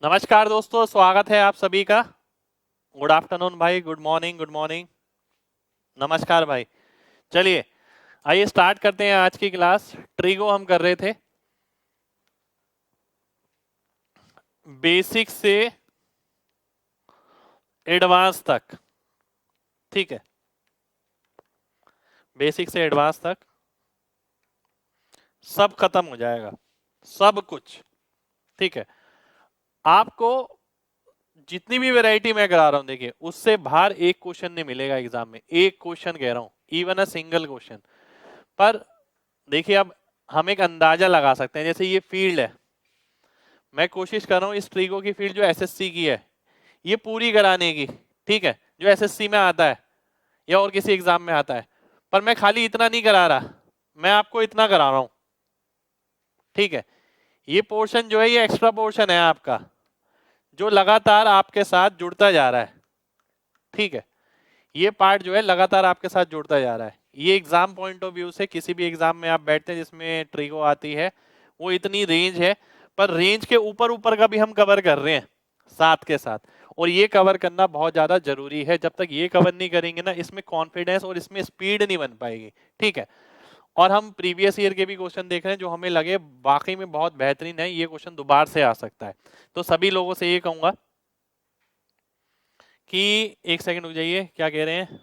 नमस्कार दोस्तों, स्वागत है आप सभी का। गुड आफ्टरनून भाई, गुड मॉर्निंग, गुड मॉर्निंग। नमस्कार भाई। चलिए आइए स्टार्ट करते हैं आज की क्लास। ट्रिगो हम कर रहे थे, बेसिक से एडवांस तक। ठीक है, बेसिक से एडवांस तक सब खत्म हो जाएगा, सब कुछ। ठीक है, आपको जितनी भी वैरायटी मैं करा रहा हूं, देखिए उससे बाहर एक क्वेश्चन नहीं मिलेगा एग्जाम में। एक क्वेश्चन कह रहा हूं, इवन अ सिंगल क्वेश्चन। पर देखिए, अब हम एक अंदाजा लगा सकते हैं। जैसे ये फील्ड है, मैं कोशिश कर रहा हूँ इस ट्रिगो की फील्ड जो एसएससी की है ये पूरी कराने की। ठीक है, जो एसएससी में आता है या और किसी एग्जाम में आता है। पर मैं खाली इतना नहीं करा रहा, मैं आपको इतना करा रहा हूं। ठीक है, ये पोर्शन जो है ये एक्स्ट्रा पोर्शन है आपका, जो लगातार आपके साथ जुड़ता जा रहा है। ठीक है, ये पार्ट जो है लगातार आपके साथ जुड़ता जा रहा है। ये एग्जाम पॉइंट ऑफ व्यू से किसी भी एग्जाम में आप बैठते हैं जिसमें ट्रिगो आती है, वो इतनी रेंज है। पर रेंज के ऊपर ऊपर का भी हम कवर कर रहे हैं साथ के साथ। और ये कवर करना बहुत ज्यादा जरूरी है। जब तक ये कवर नहीं करेंगे ना, इसमें कॉन्फिडेंस और इसमें स्पीड नहीं बन पाएगी। ठीक है, और हम प्रीवियस ईयर के भी क्वेश्चन देख रहे हैं जो हमें लगे वाकई में बहुत बेहतरीन है। ये क्वेश्चन दोबारा से आ सकता है। तो सभी लोगों से ये कहूंगा कि एक सेकंड रुक जाइए, क्या कह रहे हैं।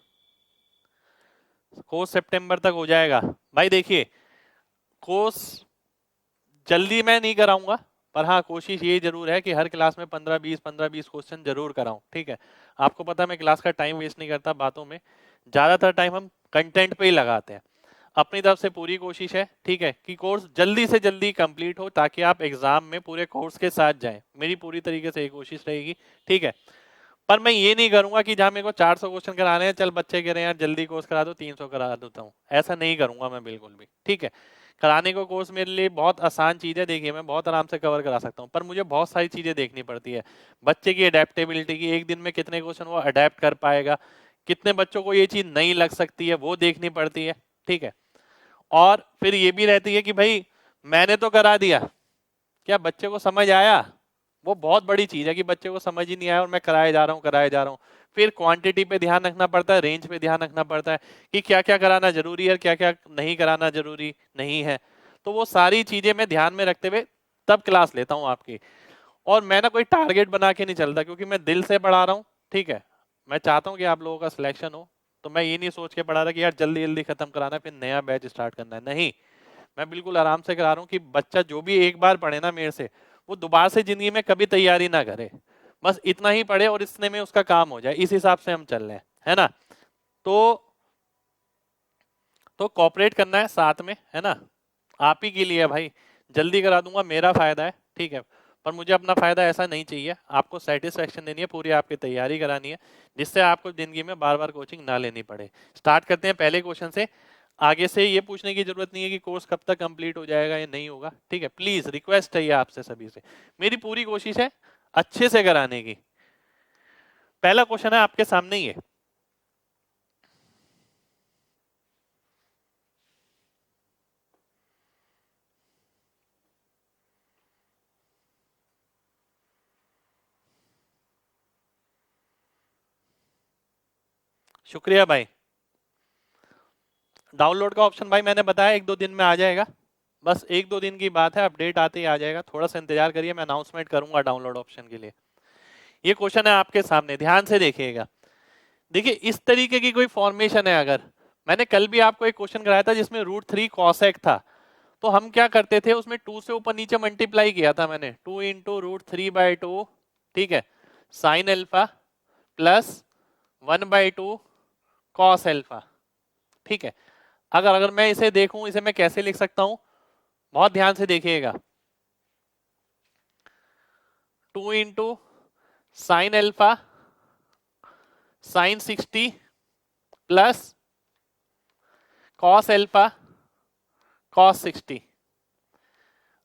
कोर्स सितंबर तक हो जाएगा भाई। देखिए, कोर्स जल्दी मैं नहीं कराऊंगा, पर हाँ कोशिश ये जरूर है कि हर क्लास में 15-20 क्वेश्चन जरूर कराऊं। ठीक है, आपको पता है मैं क्लास का टाइम वेस्ट नहीं करता बातों में। ज्यादातर टाइम हम कंटेंट पे ही लगाते हैं। अपनी तरफ से पूरी कोशिश है, ठीक है, कि कोर्स जल्दी से जल्दी कंप्लीट हो ताकि आप एग्जाम में पूरे कोर्स के साथ जाएं। मेरी पूरी तरीके से ये कोशिश रहेगी। ठीक है, पर मैं ये नहीं करूंगा कि जहां मेरे को 400 क्वेश्चन कराने हैं, चल बच्चे कह रहे हैं यार जल्दी कोर्स करा दो, 300 करा देता हूँ। ऐसा नहीं करूंगा मैं बिल्कुल भी। ठीक है, कराने को कोर्स मेरे लिए बहुत आसान चीज है। देखिए, मैं बहुत आराम से कवर करा सकता हूँ, पर मुझे बहुत सारी चीजें देखनी पड़ती है। बच्चे की अडेप्टेबिलिटी की, एक दिन में कितने क्वेश्चन वो अडेप्ट कर पाएगा, कितने बच्चों को ये चीज नहीं लग सकती है, वो देखनी पड़ती है। ठीक है, और फिर ये भी रहती है कि भाई मैंने तो करा दिया, क्या बच्चे को समझ आया। वो बहुत बड़ी चीज है कि बच्चे को समझ ही नहीं आया और मैं कराए जा रहा हूँ, कराए जा रहा हूँ। फिर क्वांटिटी पे ध्यान रखना पड़ता है, रेंज पे ध्यान रखना पड़ता है कि क्या क्या कराना जरूरी है, क्या क्या नहीं कराना जरूरी नहीं है। तो वो सारी चीजें मैं ध्यान में रखते हुए तब क्लास लेता हूँ आपकी। और मैं ना कोई टारगेट बना के नहीं चलता, क्योंकि मैं दिल से पढ़ा रहा हूँ। ठीक है, मैं चाहता हूँ कि आप लोगों का सिलेक्शन हो। तो मैं ये नहीं सोच के पढ़ा रहा कि यार जल्दी जल्दी खत्म कराना है फिर नया बैच स्टार्ट करना है, नहीं। मैं बिल्कुल आराम से करा रहा हूँ कि बच्चा जो भी एक बार पढ़े ना मेरे से, वो दोबारा से जिंदगी में कभी तैयारी ना करे। बस इतना ही पढ़े और इतने में उसका काम हो जाए। इस हिसाब से हम चल रहे हैं, है ना। तो कॉपरेट करना है साथ में, है ना। आप ही के लिए है भाई, जल्दी करा दूंगा, मेरा फायदा है। ठीक है, पर मुझे अपना फायदा ऐसा नहीं चाहिए। आपको सेटिस्फेक्शन देनी है, पूरी आपकी तैयारी करानी है, जिससे आपको जिंदगी में बार बार कोचिंग ना लेनी पड़े। स्टार्ट करते हैं पहले क्वेश्चन से। आगे से ये पूछने की जरूरत नहीं है कि कोर्स कब तक कंप्लीट हो जाएगा या नहीं होगा। ठीक है, प्लीज रिक्वेस्ट है ये आपसे सभी से। मेरी पूरी कोशिश है अच्छे से कराने की। पहला क्वेश्चन है आपके सामने ही है। शुक्रिया भाई। डाउनलोड का ऑप्शन भाई मैंने बताया 1-2 दिन में आ जाएगा। बस 1-2 दिन की बात है, अपडेट आते ही आ जाएगा। थोड़ा सा इंतजार करिए, मैं अनाउंसमेंट करूंगा डाउनलोड ऑप्शन के लिए। ये क्वेश्चन है आपके सामने, ध्यान से देखिएगा। देखिए, इस तरीके की कोई फॉर्मेशन है। अगर मैंने कल भी आपको एक क्वेश्चन कराया था जिसमें √3 कॉसेक था, तो हम क्या करते थे, उसमें 2 से ऊपर नीचे मल्टीप्लाई किया था मैंने, 2 इंटू √3/2। ठीक है, sine alpha plus 1/2 cos alpha. ठीक है, अगर अगर मैं इसे देखूं, इसे मैं कैसे लिख सकता हूं, बहुत ध्यान से देखिएगा। 2 into sine alpha sign 60 plus cos alpha cos 60।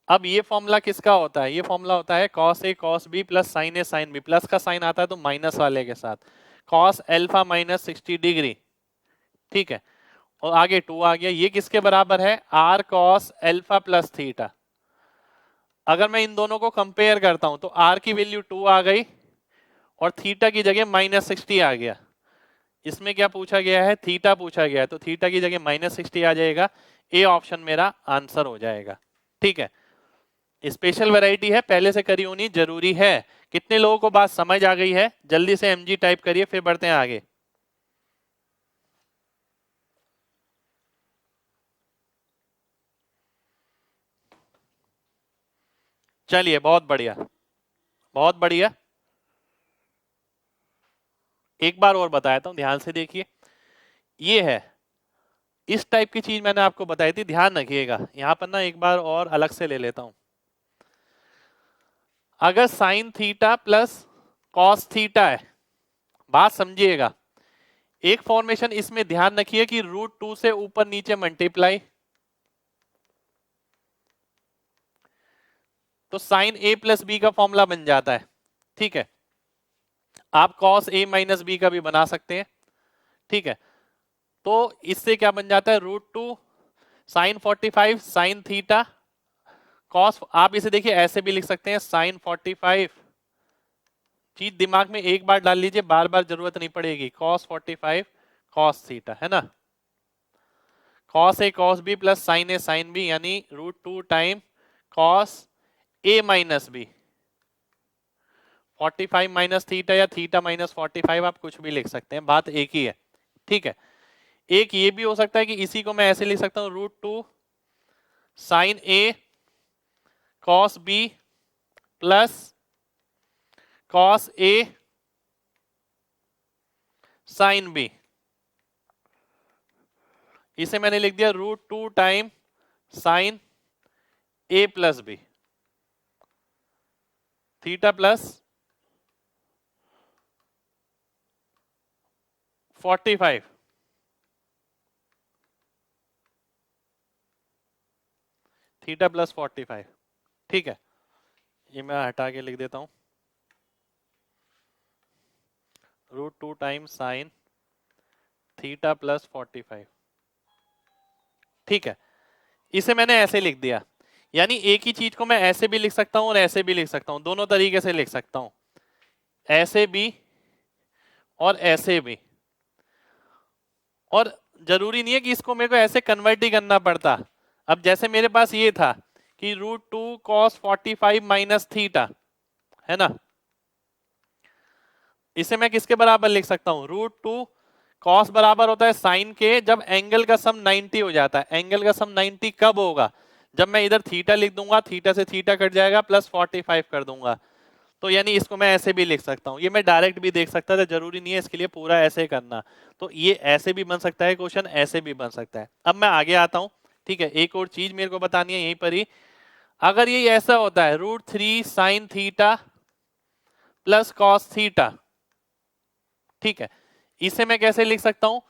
अब ये फॉर्मूला किसका होता है, ये फॉर्मूला होता है cos A cos B plus sign A sine B. Plus का साइन आता है तो माइनस वाले के साथ, कॉस अल्फा माइनस 60 डिग्री। ठीक है, और आगे 2 आ गया, ये किसके बराबर है, R cos alpha plus theta. अगर मैं इन दोनों को कंपेयर करता हूं तो आर की वैल्यू 2 आ गई और थीटा की जगह -60 आ गया। इसमें क्या पूछा गया है, थीटा पूछा गया है, तो थीटा की जगह -60 आ जाएगा। ए ऑप्शन मेरा आंसर हो जाएगा। ठीक है, स्पेशल वैरायटी है, पहले से करी होनी जरूरी है। कितने लोगों को बात समझ आ गई है? जल्दी से एमजी टाइप करिए, फिर बढ़ते हैं आगे। चलिए, बहुत बढ़िया, बहुत बढ़िया। एक बार और बताया हूं, ध्यान से देखिए। ये है, इस टाइप की चीज मैंने आपको बताई थी, ध्यान रखिएगा। यहां पर ना एक बार और अलग से ले लेता हूं। अगर sign theta plus cos theta है, बात समझिएगा। एक फॉर्मेशन इसमें ध्यान रखिए कि √2 से ऊपर नीचे मल्टीप्लाई, तो साइन ए प्लस बी का फॉर्मूला बन जाता है। ठीक है, आप कॉस ए माइनस बी का भी बना सकते हैं। ठीक है, तो इससे क्या बन जाता है, √2 साइन 45 साइन थीटा कॉस, आप इसे देखिए ऐसे भी लिख सकते हैं, साइन 45। चीज दिमाग में एक बार डाल लीजिए, बार बार जरूरत नहीं पड़ेगी। कॉस 45 कॉस थीटा, है ना। Cos A cos B plus sign A sine B, यानी √2 time cos A minus B. 45 minus theta या थीटा माइनस 45, आप कुछ भी लिख सकते हैं, बात एक ही है। ठीक है, एक ये भी हो सकता है कि इसी को मैं ऐसे लिख सकता हूं, √2 sine A cos B plus cos A sine B. इसे मैंने लिख दिया √2 time sine A plus B, theta plus 45, theta plus 45। ठीक है, ये मैं हटा के लिख देता हूं, √2 टाइम साइन थीटा प्लस 45। ठीक है, इसे मैंने ऐसे लिख दिया। यानी एक ही चीज को मैं ऐसे भी लिख सकता हूं और ऐसे भी लिख सकता हूं, दोनों तरीके से लिख सकता हूं, ऐसे भी और ऐसे भी। और जरूरी नहीं है कि इसको मेरे को ऐसे कन्वर्ट ही करना पड़ता। अब जैसे मेरे पास ये था कि √2 cos 45 माइनस थीटा, है ना, इसे मैं किसके बराबर लिख सकता हूं, √2 cos बराबर होता है साइन के, जब एंगल का सम 90 हो जाता है। एंगल का सम 90 कब होगा, जब मैं इधर थीटा लिख दूंगा, थीटा से थीटा कट जाएगा, प्लस 45 कर दूंगा। तो यानी इसको मैं ऐसे भी लिख सकता हूं, ये मैं डायरेक्ट भी देख सकता था, जरूरी नहीं है इसके लिए पूरा ऐसे करना। तो ये ऐसे भी बन सकता है क्वेश्चन, ऐसे भी बन सकता है। अब मैं आगे आता हूं। ठीक है, एक और चीज मेरे को बतानी है यहीं पर ही। अगर ये ऐसा होता है, √3 sign theta plus cos theta, ठीक है, इसे मैं कैसे लिख सकता हूं,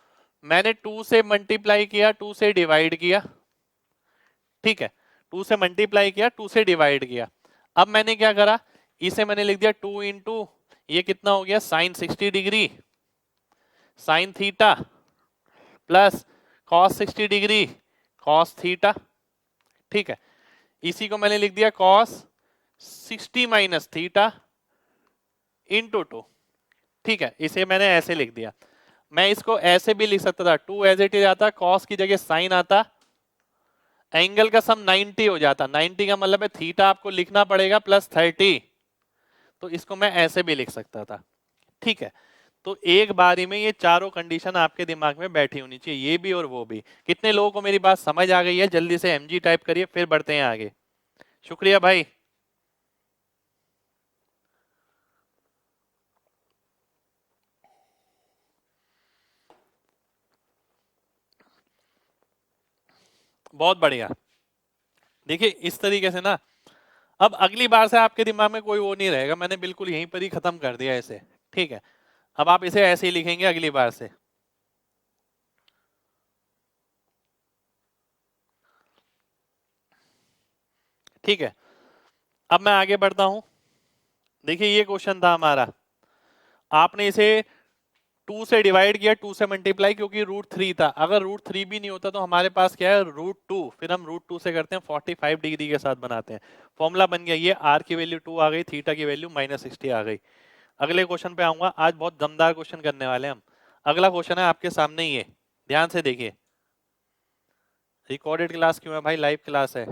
मैंने 2 से मल्टीप्लाई किया, 2 से डिवाइड किया। ठीक है, 2 से मल्टीप्लाई किया, 2 से डिवाइड किया। अब मैंने क्या करा, इसे मैंने लिख दिया 2 इंटू, ये कितना हो गया, sine 60 degree sine theta plus cos 60 degree cos theta. ठीक है, इसी को मैंने लिख दिया कॉस 60 माइनस थीटा इंटू 2। ठीक है, इसे मैंने ऐसे लिख दिया। मैं इसको ऐसे भी लिख सकता था, 2 एज इट इज आता, कॉस की जगह साइन आता, एंगल का सम 90 हो जाता। 90 का मतलब है थीटा आपको लिखना पड़ेगा प्लस 30, तो इसको मैं ऐसे भी लिख सकता था। ठीक है, तो एक बारी में ये चारों कंडीशन आपके दिमाग में बैठी होनी चाहिए, ये भी और वो भी। कितने लोगों को मेरी बात समझ आ गई है? जल्दी से एमजी टाइप करिए, फिर बढ़ते हैं आगे। शुक्रिया भाई। बहुत बढ़िया। देखिए इस तरीके से ना, अब अगली बार से आपके दिमाग में कोई वो नहीं रहेगा, मैंने बिल्कुल यहीं पर ही खत्म कर दिया इसे। ठीक है, अब आप इसे ऐसे ही लिखेंगे अगली बार से। ठीक है, अब मैं आगे बढ़ता हूं। देखिए ये क्वेश्चन था हमारा, आपने इसे 2 से डिवाइड किया, 2 से मल्टीप्लाई, क्योंकि √3 था। अगर √3 भी नहीं होता तो हमारे पास क्या है, √2, फिर हम √2 से करते हैं 45 डिग्री के साथ बनाते हैं, फॉर्मूला बन गया। ये r की वैल्यू 2 आ गई, थीटा की वैल्यू -60 आ गई। अगले क्वेश्चन पे आऊंगा, आज बहुत दमदार क्वेश्चन करने वाले हैं हम। अगला क्वेश्चन है आपके सामने, ये ध्यान से देखिए। रिकॉर्डेड क्लास क्यों है भाई, लाइव क्लास है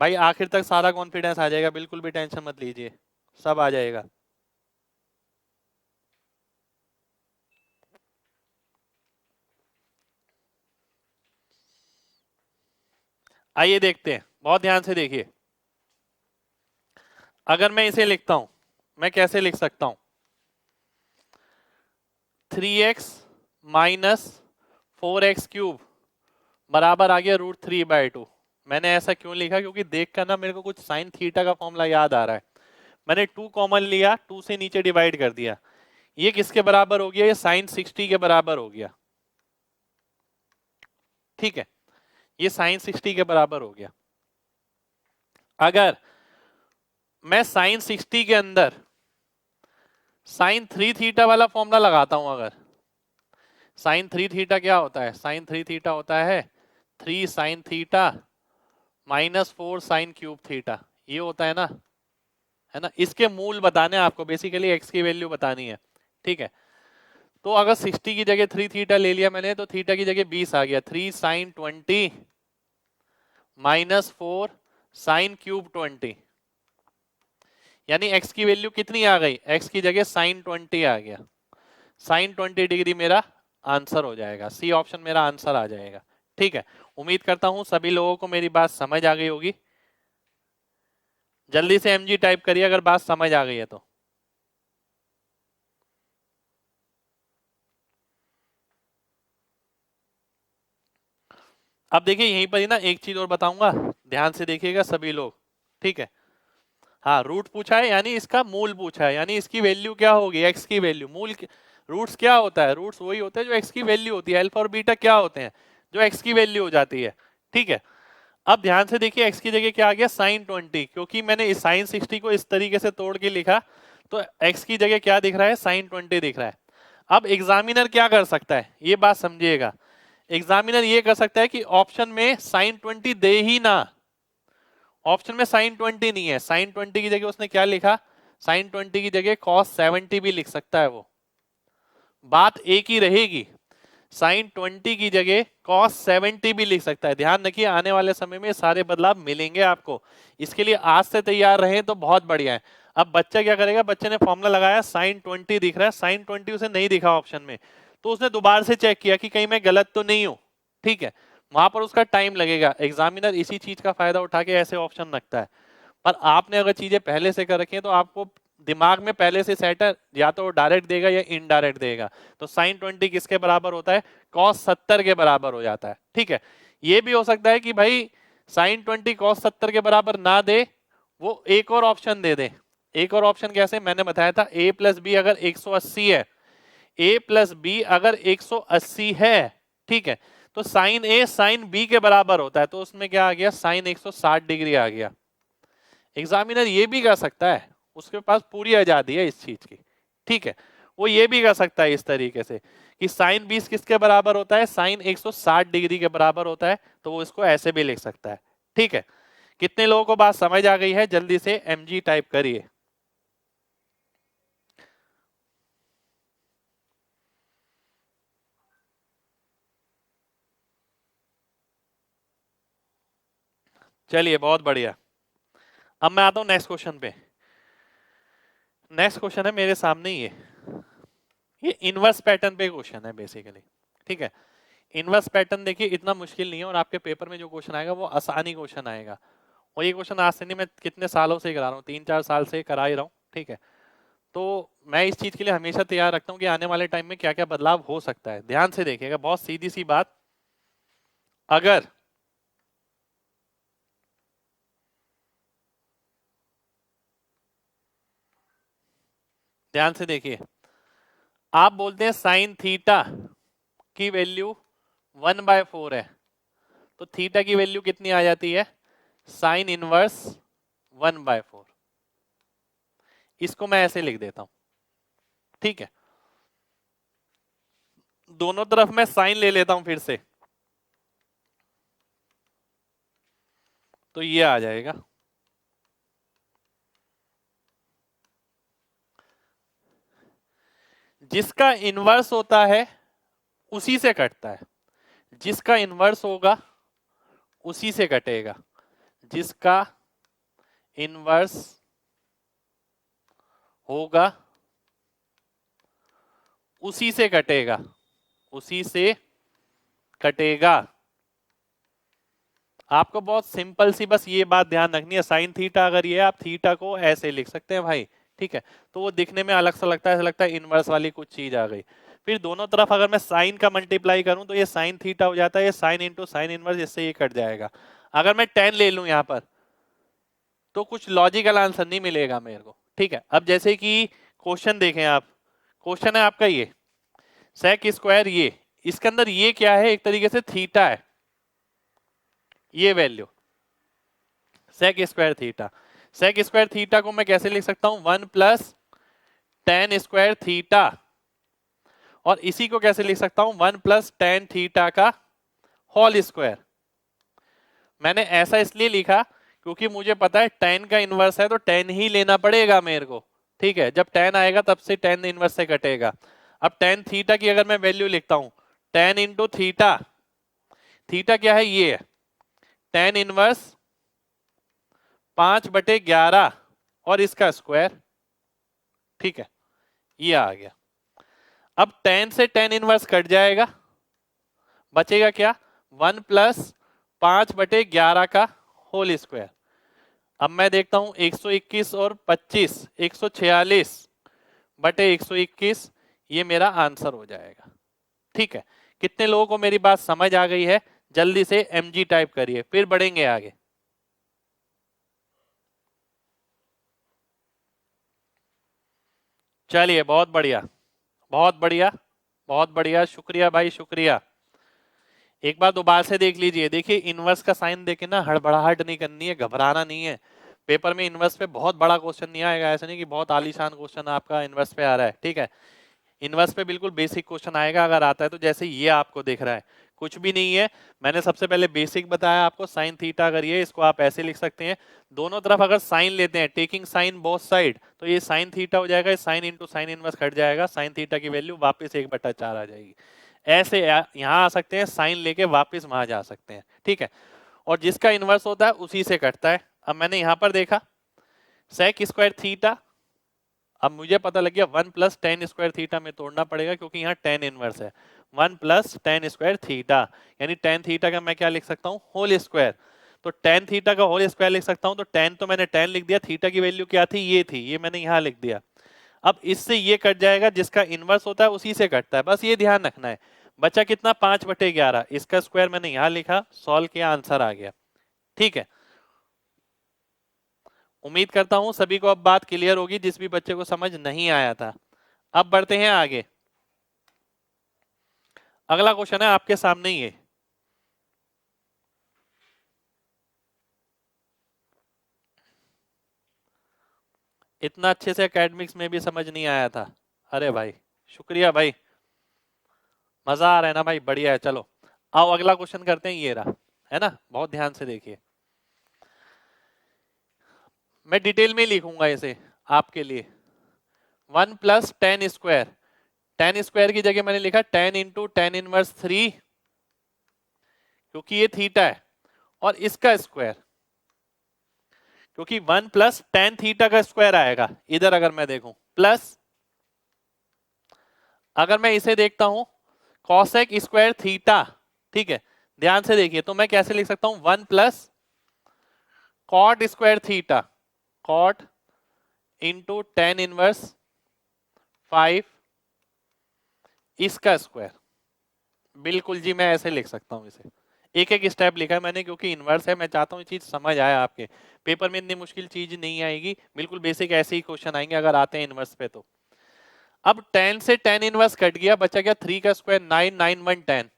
भाई। आखिर तक सारा कॉन्फिडेंस आ जाएगा, बिल्कुल भी टेंशन मत लीजिए, सब आ जाएगा। आइए देखते हैं, बहुत ध्यान से देखिए। अगर मैं इसे लिखता हूं, मैं कैसे लिख सकता हूं, 3x माइनस 4x³ बराबर आ गया √3/2। मैंने ऐसा क्यों लिखा, क्योंकि देख कर ना मेरे को कुछ साइन थीटा का फॉर्मूला याद आ रहा है। मैंने 2 कॉमन लिया, 2 से नीचे डिवाइड कर दिया। ये किसके बराबर हो गया, ये साइन 60 के बराबर हो गया। ठीक है, ये साइन 60 के बराबर हो गया। अगर मैं साइन 60 के अंदर साइन 3 थीटा वाला फॉर्मूला लगाता हूं, अगर साइन 3 थीटा क्या होता है, साइन 3 थीटा होता है 3 sine theta -4 sine cube theta, ये होता है ना। इसके मूल बताने हैं आपको, बेसिकली एक्स की वैल्यू बतानी है। ठीक है, तो अगर 60 की जगह 3 थीटा ले लिया मैंने, तो थीटा की जगह 20 आ गया, 3 साइन 20 -4 साइन क्यूब 20, यानी x की वैल्यू कितनी आ गई, x की जगह साइन 20 आ गया। साइन 20 डिग्री मेरा आंसर हो जाएगा, सी ऑप्शन मेरा आंसर आ जाएगा। ठीक है, उम्मीद करता हूं सभी लोगों को मेरी बात समझ आ गई होगी। जल्दी से mg टाइप करिए अगर बात समझ आ गई है तो। अब देखिए यहीं पर ही ना एक चीज और बताऊंगा, ध्यान से देखिएगा सभी लोग। ठीक है, हाँ रूट पूछा है यानी इसका मूल पूछा है, यानी इसकी वैल्यू क्या होगी, एक्स की वैल्यू। मूल रूट्स क्या होता है, रूट्स वही होते हैं जो एक्स की वैल्यू होती है। अल्फा और बीटा क्या होते हैं, जो एक्स की वैल्यू हो जाती है। ठीक है, अब ध्यान से देखिए एक्स की जगह क्या आ गया, साइन 20, क्योंकि मैंने इस साइन 60 को इस तरीके से तोड़ के लिखा, तो एक्स की जगह क्या दिख रहा है, साइन 20 दिख रहा है। अब एग्जामिनर क्या कर सकता है, ये बात समझिएगा। एग्जामिनर ये कर सकता है कि ऑप्शन में साइन 20 दे ही ना, ऑप्शन में साइन 20 नहीं है, साइन 20 की जगह उसने क्या लिखा, साइन 20 की जगह कॉस 70 भी लिख सकता है वो, बात एक ही रहेगी। साइन 20 की जगह कॉस 70 भी लिख सकता है। ध्यान रखिए आने वाले समय में सारे बदलाव मिलेंगे आपको, इसके लिए आज से तैयार रहें तो बहुत बढ़िया है। अब बच्चा क्या करेगा, बच्चे ने फॉर्मूला लगाया, साइन 20 दिख रहा है, साइन 20 उसे नहीं दिखा ऑप्शन में, तो उसने दोबारा से चेक किया कि कहीं मैं गलत तो नहीं हूं। ठीक है, वहां पर उसका टाइम लगेगा। एग्जामिनर इसी चीज का फायदा उठा के ऐसे ऑप्शन रखता है। पर आपने अगर चीजें पहले से कर रखी हैं तो आपको दिमाग में पहले से सेट है, या तो डायरेक्ट देगा या इनडायरेक्ट देगा। तो साइन 20 किसके बराबर होता है, कॉस 70 के बराबर हो जाता है। ठीक है, ये भी हो सकता है कि भाई साइन 20 कॉस 70 के बराबर ना दे, वो एक और ऑप्शन दे दे। एक और ऑप्शन कैसे, मैंने बताया था a प्लस बी अगर 180 है, a प्लस बी अगर 180 है, ठीक है, तो साइन a साइन b के बराबर होता है, तो उसमें क्या आ गया, साइन 160 डिग्री आ गया। एग्जामिनर ये भी कर सकता है, उसके पास पूरी आजादी है इस चीज की। ठीक है, वो ये भी कर सकता है इस तरीके से कि साइन 20 किसके बराबर होता है, साइन 160 डिग्री के बराबर होता है, तो वो इसको ऐसे भी लिख सकता है। ठीक है, कितने लोगों को बात समझ आ गई है, जल्दी से mg टाइप करिए। चलिए बहुत बढ़िया, अब मैं आता हूं नेक्स्ट क्वेश्चन पे। नेक्स्ट क्वेश्चन है मेरे सामने, ये इनवर्स पैटर्न पे क्वेश्चन है बेसिकली। ठीक है, इनवर्स पैटर्न देखिए इतना मुश्किल नहीं है, और आपके पेपर में जो क्वेश्चन आएगा वो आसानी क्वेश्चन आएगा। और ये क्वेश्चन आज से नहीं, मैं कितने सालों से करा रहा हूँ, 3-4 साल से करा ही रहा हूँ। ठीक है, तो मैं इस चीज के लिए हमेशा तैयार रखता हूँ कि आने वाले टाइम में क्या क्या बदलाव हो सकता है। ध्यान से देखिएगा, बहुत सीधी सी बात, अगर ध्यान से देखिए, आप बोलते हैं साइन थीटा की वैल्यू 1/4 है, तो थीटा की वैल्यू कितनी आ जाती है, साइन इनवर्स 1/4। इसको मैं ऐसे लिख देता हूं, ठीक है, दोनों तरफ मैं साइन ले लेता हूं फिर से, तो ये आ जाएगा। जिसका इनवर्स होता है उसी से कटता है, जिसका इनवर्स होगा उसी से कटेगा, जिसका इनवर्स होगा उसी से कटेगा, उसी से कटेगा। आपको बहुत सिंपल सी बस ये बात ध्यान रखनी है, साइन थीटा अगर ये आप थीटा को ऐसे लिख सकते हैं भाई, ठीक है, तो वो दिखने में अलग सा लगता है, ऐसा लगता है इनवर्स वाली कुछ चीज आ गई। फिर दोनों तरफ अगर मैं साइन का मल्टीप्लाई करूं तो ये साइन थीटा हो जाता है, ये साइन इंटू साइन इनवर्स, इससे ये कट जाएगा। अगर मैं 10 ले लूं यहां पर तो कुछ लॉजिकल आंसर नहीं मिलेगा मेरे को, ठीक है। अब जैसे कि क्वेश्चन देखें आप, क्वेश्चन है आपका ये सेक स्क्वायर, ये इसके अंदर ये क्या है, एक तरीके से थीटा है, ये value sec square theta. Sec square theta को मैं कैसे लिख सकता हूं, 1 प्लस टेन स्क्वायर थीटा, और इसी को कैसे लिख सकता हूं, 1 प्लस टेन थीटा का होल स्क्वायर। मैंने ऐसा इसलिए लिखा क्योंकि मुझे पता है टेन का इनवर्स है तो टेन ही लेना पड़ेगा मेरे को, ठीक है, जब टेन आएगा तब से टेन इनवर्स से कटेगा। अब टेन थीटा की अगर मैं वैल्यू लिखता हूं, टेन इंटू थीटा, थीटा क्या है, ये है टेन इनवर्स 5/11 और इसका स्क्वायर, ठीक है, ये आ गया। अब टेन से टेन इनवर्स कट जाएगा, बचेगा क्या, 1 प्लस 5/11 का होल स्क्वायर। अब मैं देखता हूं 121 और 25, 146/121, ये मेरा आंसर हो जाएगा, ठीक है। कितने लोगों को मेरी बात समझ आ गई है, जल्दी से mg टाइप करिए, फिर बढ़ेंगे आगे। चलिए बहुत बढ़िया, बहुत बढ़िया, बहुत बढ़िया, शुक्रिया भाई शुक्रिया। एक बार दोबारा से देख लीजिए, देखिए इनवर्स का साइन देखे ना, हड़बड़ाहट नहीं करनी है, घबराना नहीं है। पेपर में इनवर्स पे बहुत बड़ा क्वेश्चन नहीं आएगा, ऐसा नहीं कि बहुत आलीशान क्वेश्चन आपका इनवर्स पे आ रहा है, ठीक है। इनवर्स पे बिल्कुल बेसिक क्वेश्चन आएगा, अगर आता है तो जैसे ये आपको दिख रहा है, कुछ भी नहीं है। मैंने सबसे पहले बेसिक बताया आपको, साइन थीटा अगर ये, इसको आप ऐसे लिख सकते हैं, दोनों तरफ अगर साइन लेते हैं, टेकिंग साइन बोथ साइड, तो ये साइन थीटा हो जाएगा, sine into sine inverse cut जाएगा, साइन थीटा की वैल्यू वापस 1/4 आ जाएगी। ऐसे यहाँ आ सकते हैं, साइन लेके वापस वहां जा सकते हैं, ठीक है। और जिसका इनवर्स होता है उसी से कटता है। अब मैंने यहाँ पर देखा सेक स्क्वायर थीटा, अब मुझे पता लग गया 1 प्लस टेन स्क्वायर थीटा में तोड़ना पड़ेगा क्योंकि यहाँ टेन इनवर्स है। 1 प्लस टेन स्क्वायर थीटा, यानी टेन थीटा का मैं क्या लिख सकता हूँ, होल स्क्वायर। तो टेन थीटा का होल स्क्वायर लिख सकता हूँ, तो टेन तो मैंने टेन लिख दिया, थीटा की वैल्यू क्या थी, ये थी, ये मैंने यहाँ लिख दिया। अब इससे ये कट जाएगा, जिसका इनवर्स होता है उसी से कटता है, बस ये ध्यान रखना है। बचा कितना, 5/11, इसका स्क्वायर मैंने यहाँ लिखा, सॉल्व किया, आंसर आ गया, ठीक है। उम्मीद करता हूं सभी को अब बात क्लियर होगी, जिस भी बच्चे को समझ नहीं आया था। अब बढ़ते हैं आगे, अगला क्वेश्चन है आपके सामने ही है। इतना अच्छे से एकेडमिक्स में भी समझ नहीं आया था, अरे भाई शुक्रिया भाई, मजा आ रहा है ना भाई, बढ़िया है। चलो आओ अगला क्वेश्चन करते हैं, ये रहा, है ना, बहुत ध्यान से देखिए, मैं डिटेल में लिखूंगा इसे आपके लिए। 1 plus ten square, ten square की जगह मैंने लिखा टेन इंटू टेन इनवर्स 3, क्योंकि ये थीटा है, और इसका स्क्वायर, क्योंकि 1 प्लस टेन थीटा का स्क्वायर आएगा इधर, अगर मैं देखूं प्लस, अगर मैं इसे देखता हूं कॉसेक स्क्वायर थीटा, ठीक है, ध्यान से देखिए, तो मैं कैसे लिख सकता हूं, 1 plus cot square theta, cot into tan inverse 5, इसका स्क्वायर, बिल्कुल जी मैं ऐसे लिख सकता हूं इसे। एक एक स्टेप लिखा है मैंने क्योंकि इनवर्स है, मैं चाहता हूं चीज समझ आए आपके, पेपर में इतनी मुश्किल चीज नहीं आएगी, बिल्कुल बेसिक ऐसे ही क्वेश्चन आएंगे अगर आते हैं इनवर्स पे तो। अब 10 से 10 इनवर्स कट गया, बचा गया 3 का स्क्वायर, 9, 9 1 10,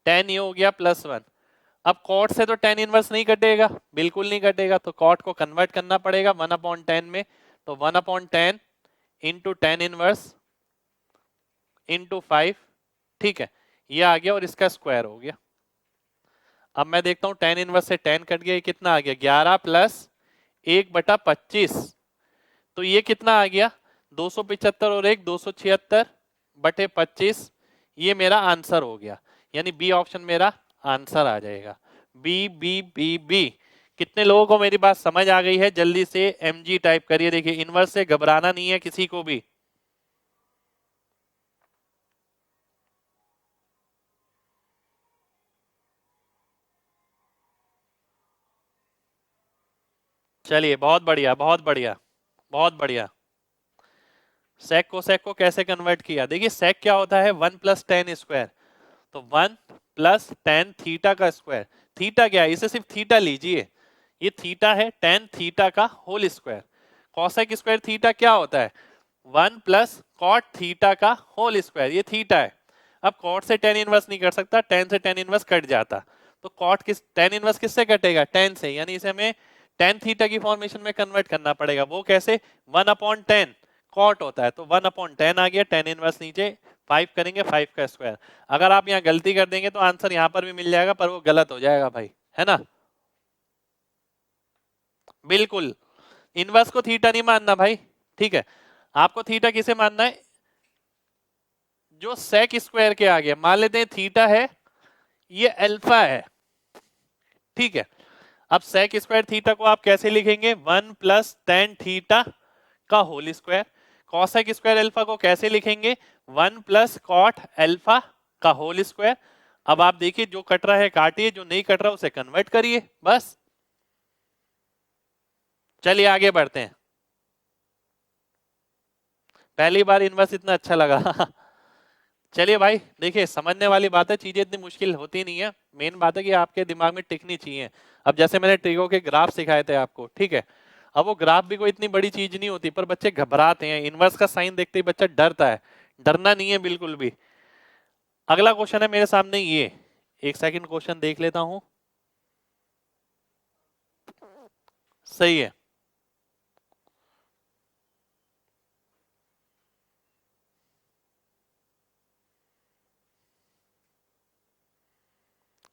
10 ये हो गया +1। अब कॉट से तो 10 इनवर्स नहीं कटेगा, बिल्कुल नहीं कटेगा, तो कॉट को कन्वर्ट करना पड़ेगा 1/10 में, तो 1/10 इंटू 10 इनवर्स इंटू 5, ठीक है, ये आ गया और इसका स्क्वायर हो गया। अब मैं देखता हूं tan इनवर्स से tan कट गया, ये कितना आ गया 11 प्लस 1/25, तो ये कितना आ गया 275 और 1 276/25, ये मेरा आंसर हो गया। यानी बी ऑप्शन मेरा आंसर आ जाएगा। B B B B. कितने लोगों को मेरी बात समझ आ गई है? जल्दी से mg टाइप करिए। देखिए इनवर्स से घबराना नहीं है किसी को भी। चलिए बहुत बढ़िया, बहुत बढ़िया, बहुत बढ़िया। सेक को कैसे कन्वर्ट किया? देखिए सेक क्या होता है 1 प्लस टेन स्क्वायर, तो 1 प्लस टेन थीटा का स्क्वायर। थीटा क्या है? इसे सिर्फ थीटा लीजिए, ये थीटा है, टेन थीटा का whole square. Cosec square theta क्या होता है? 1 प्लस कॉट थीटा का होल स्क्वायर, ये थीटा है। अब कॉट से टेन इनवर्स नहीं कर सकता, टेन से टेन इनवर्स कट जाता, तो कॉट किस टेन इनवर्स किससे कटेगा? टेन से, यानी इसे हमें टेन थीटा की फॉर्मेशन में कन्वर्ट करना पड़ेगा। वो कैसे? 1/10 कॉट होता है, तो 1/10 आ गया, टेन इनवर्स नीचे 5 करेंगे, 5 का स्क्वायर। अगर आप यहाँ गलती कर देंगे तो आंसर यहाँ पर भी मिल जाएगा, पर वो गलत हो जाएगा भाई, है ना? बिल्कुल, इनवर्स को थीटा नहीं मानना भाई, ठीक है। आपको थीटा किसे मानना है? जो सेक स्क्वायर के आगे, मान लेते हैं थीटा है, ये अल्फा है, ठीक है। अब सेक स्क्वायर थीटा को आप कैसे लिखेंगे? 1 प्लस टेन थीटा का whole square. Cosec square alpha को कैसे लिखेंगे? 1 प्लस कॉट अल्फा का होल स्क्वायर। अब आप देखिए जो कट रहा है काटिए, जो नहीं कट रहा उसे कन्वर्ट करिए, बस। चलिए आगे बढ़ते हैं। पहली बार इनवर्स इतना अच्छा लगा चलिए भाई देखिए, समझने वाली बात है, चीजें इतनी मुश्किल होती नहीं है, मेन बात है कि आपके दिमाग में टिकनी चाहिए। अब जैसे मैंने ट्रिगो के ग्राफ सिखाए थे आपको, ठीक है। अब वो ग्राफ भी कोई इतनी बड़ी चीज नहीं होती, पर बच्चे घबराते हैं, इनवर्स का साइन देखते ही बच्चा डरता है। डरना नहीं है बिल्कुल भी। अगला क्वेश्चन है मेरे सामने, ये एक सेकंड क्वेश्चन देख लेता हूं। सही है,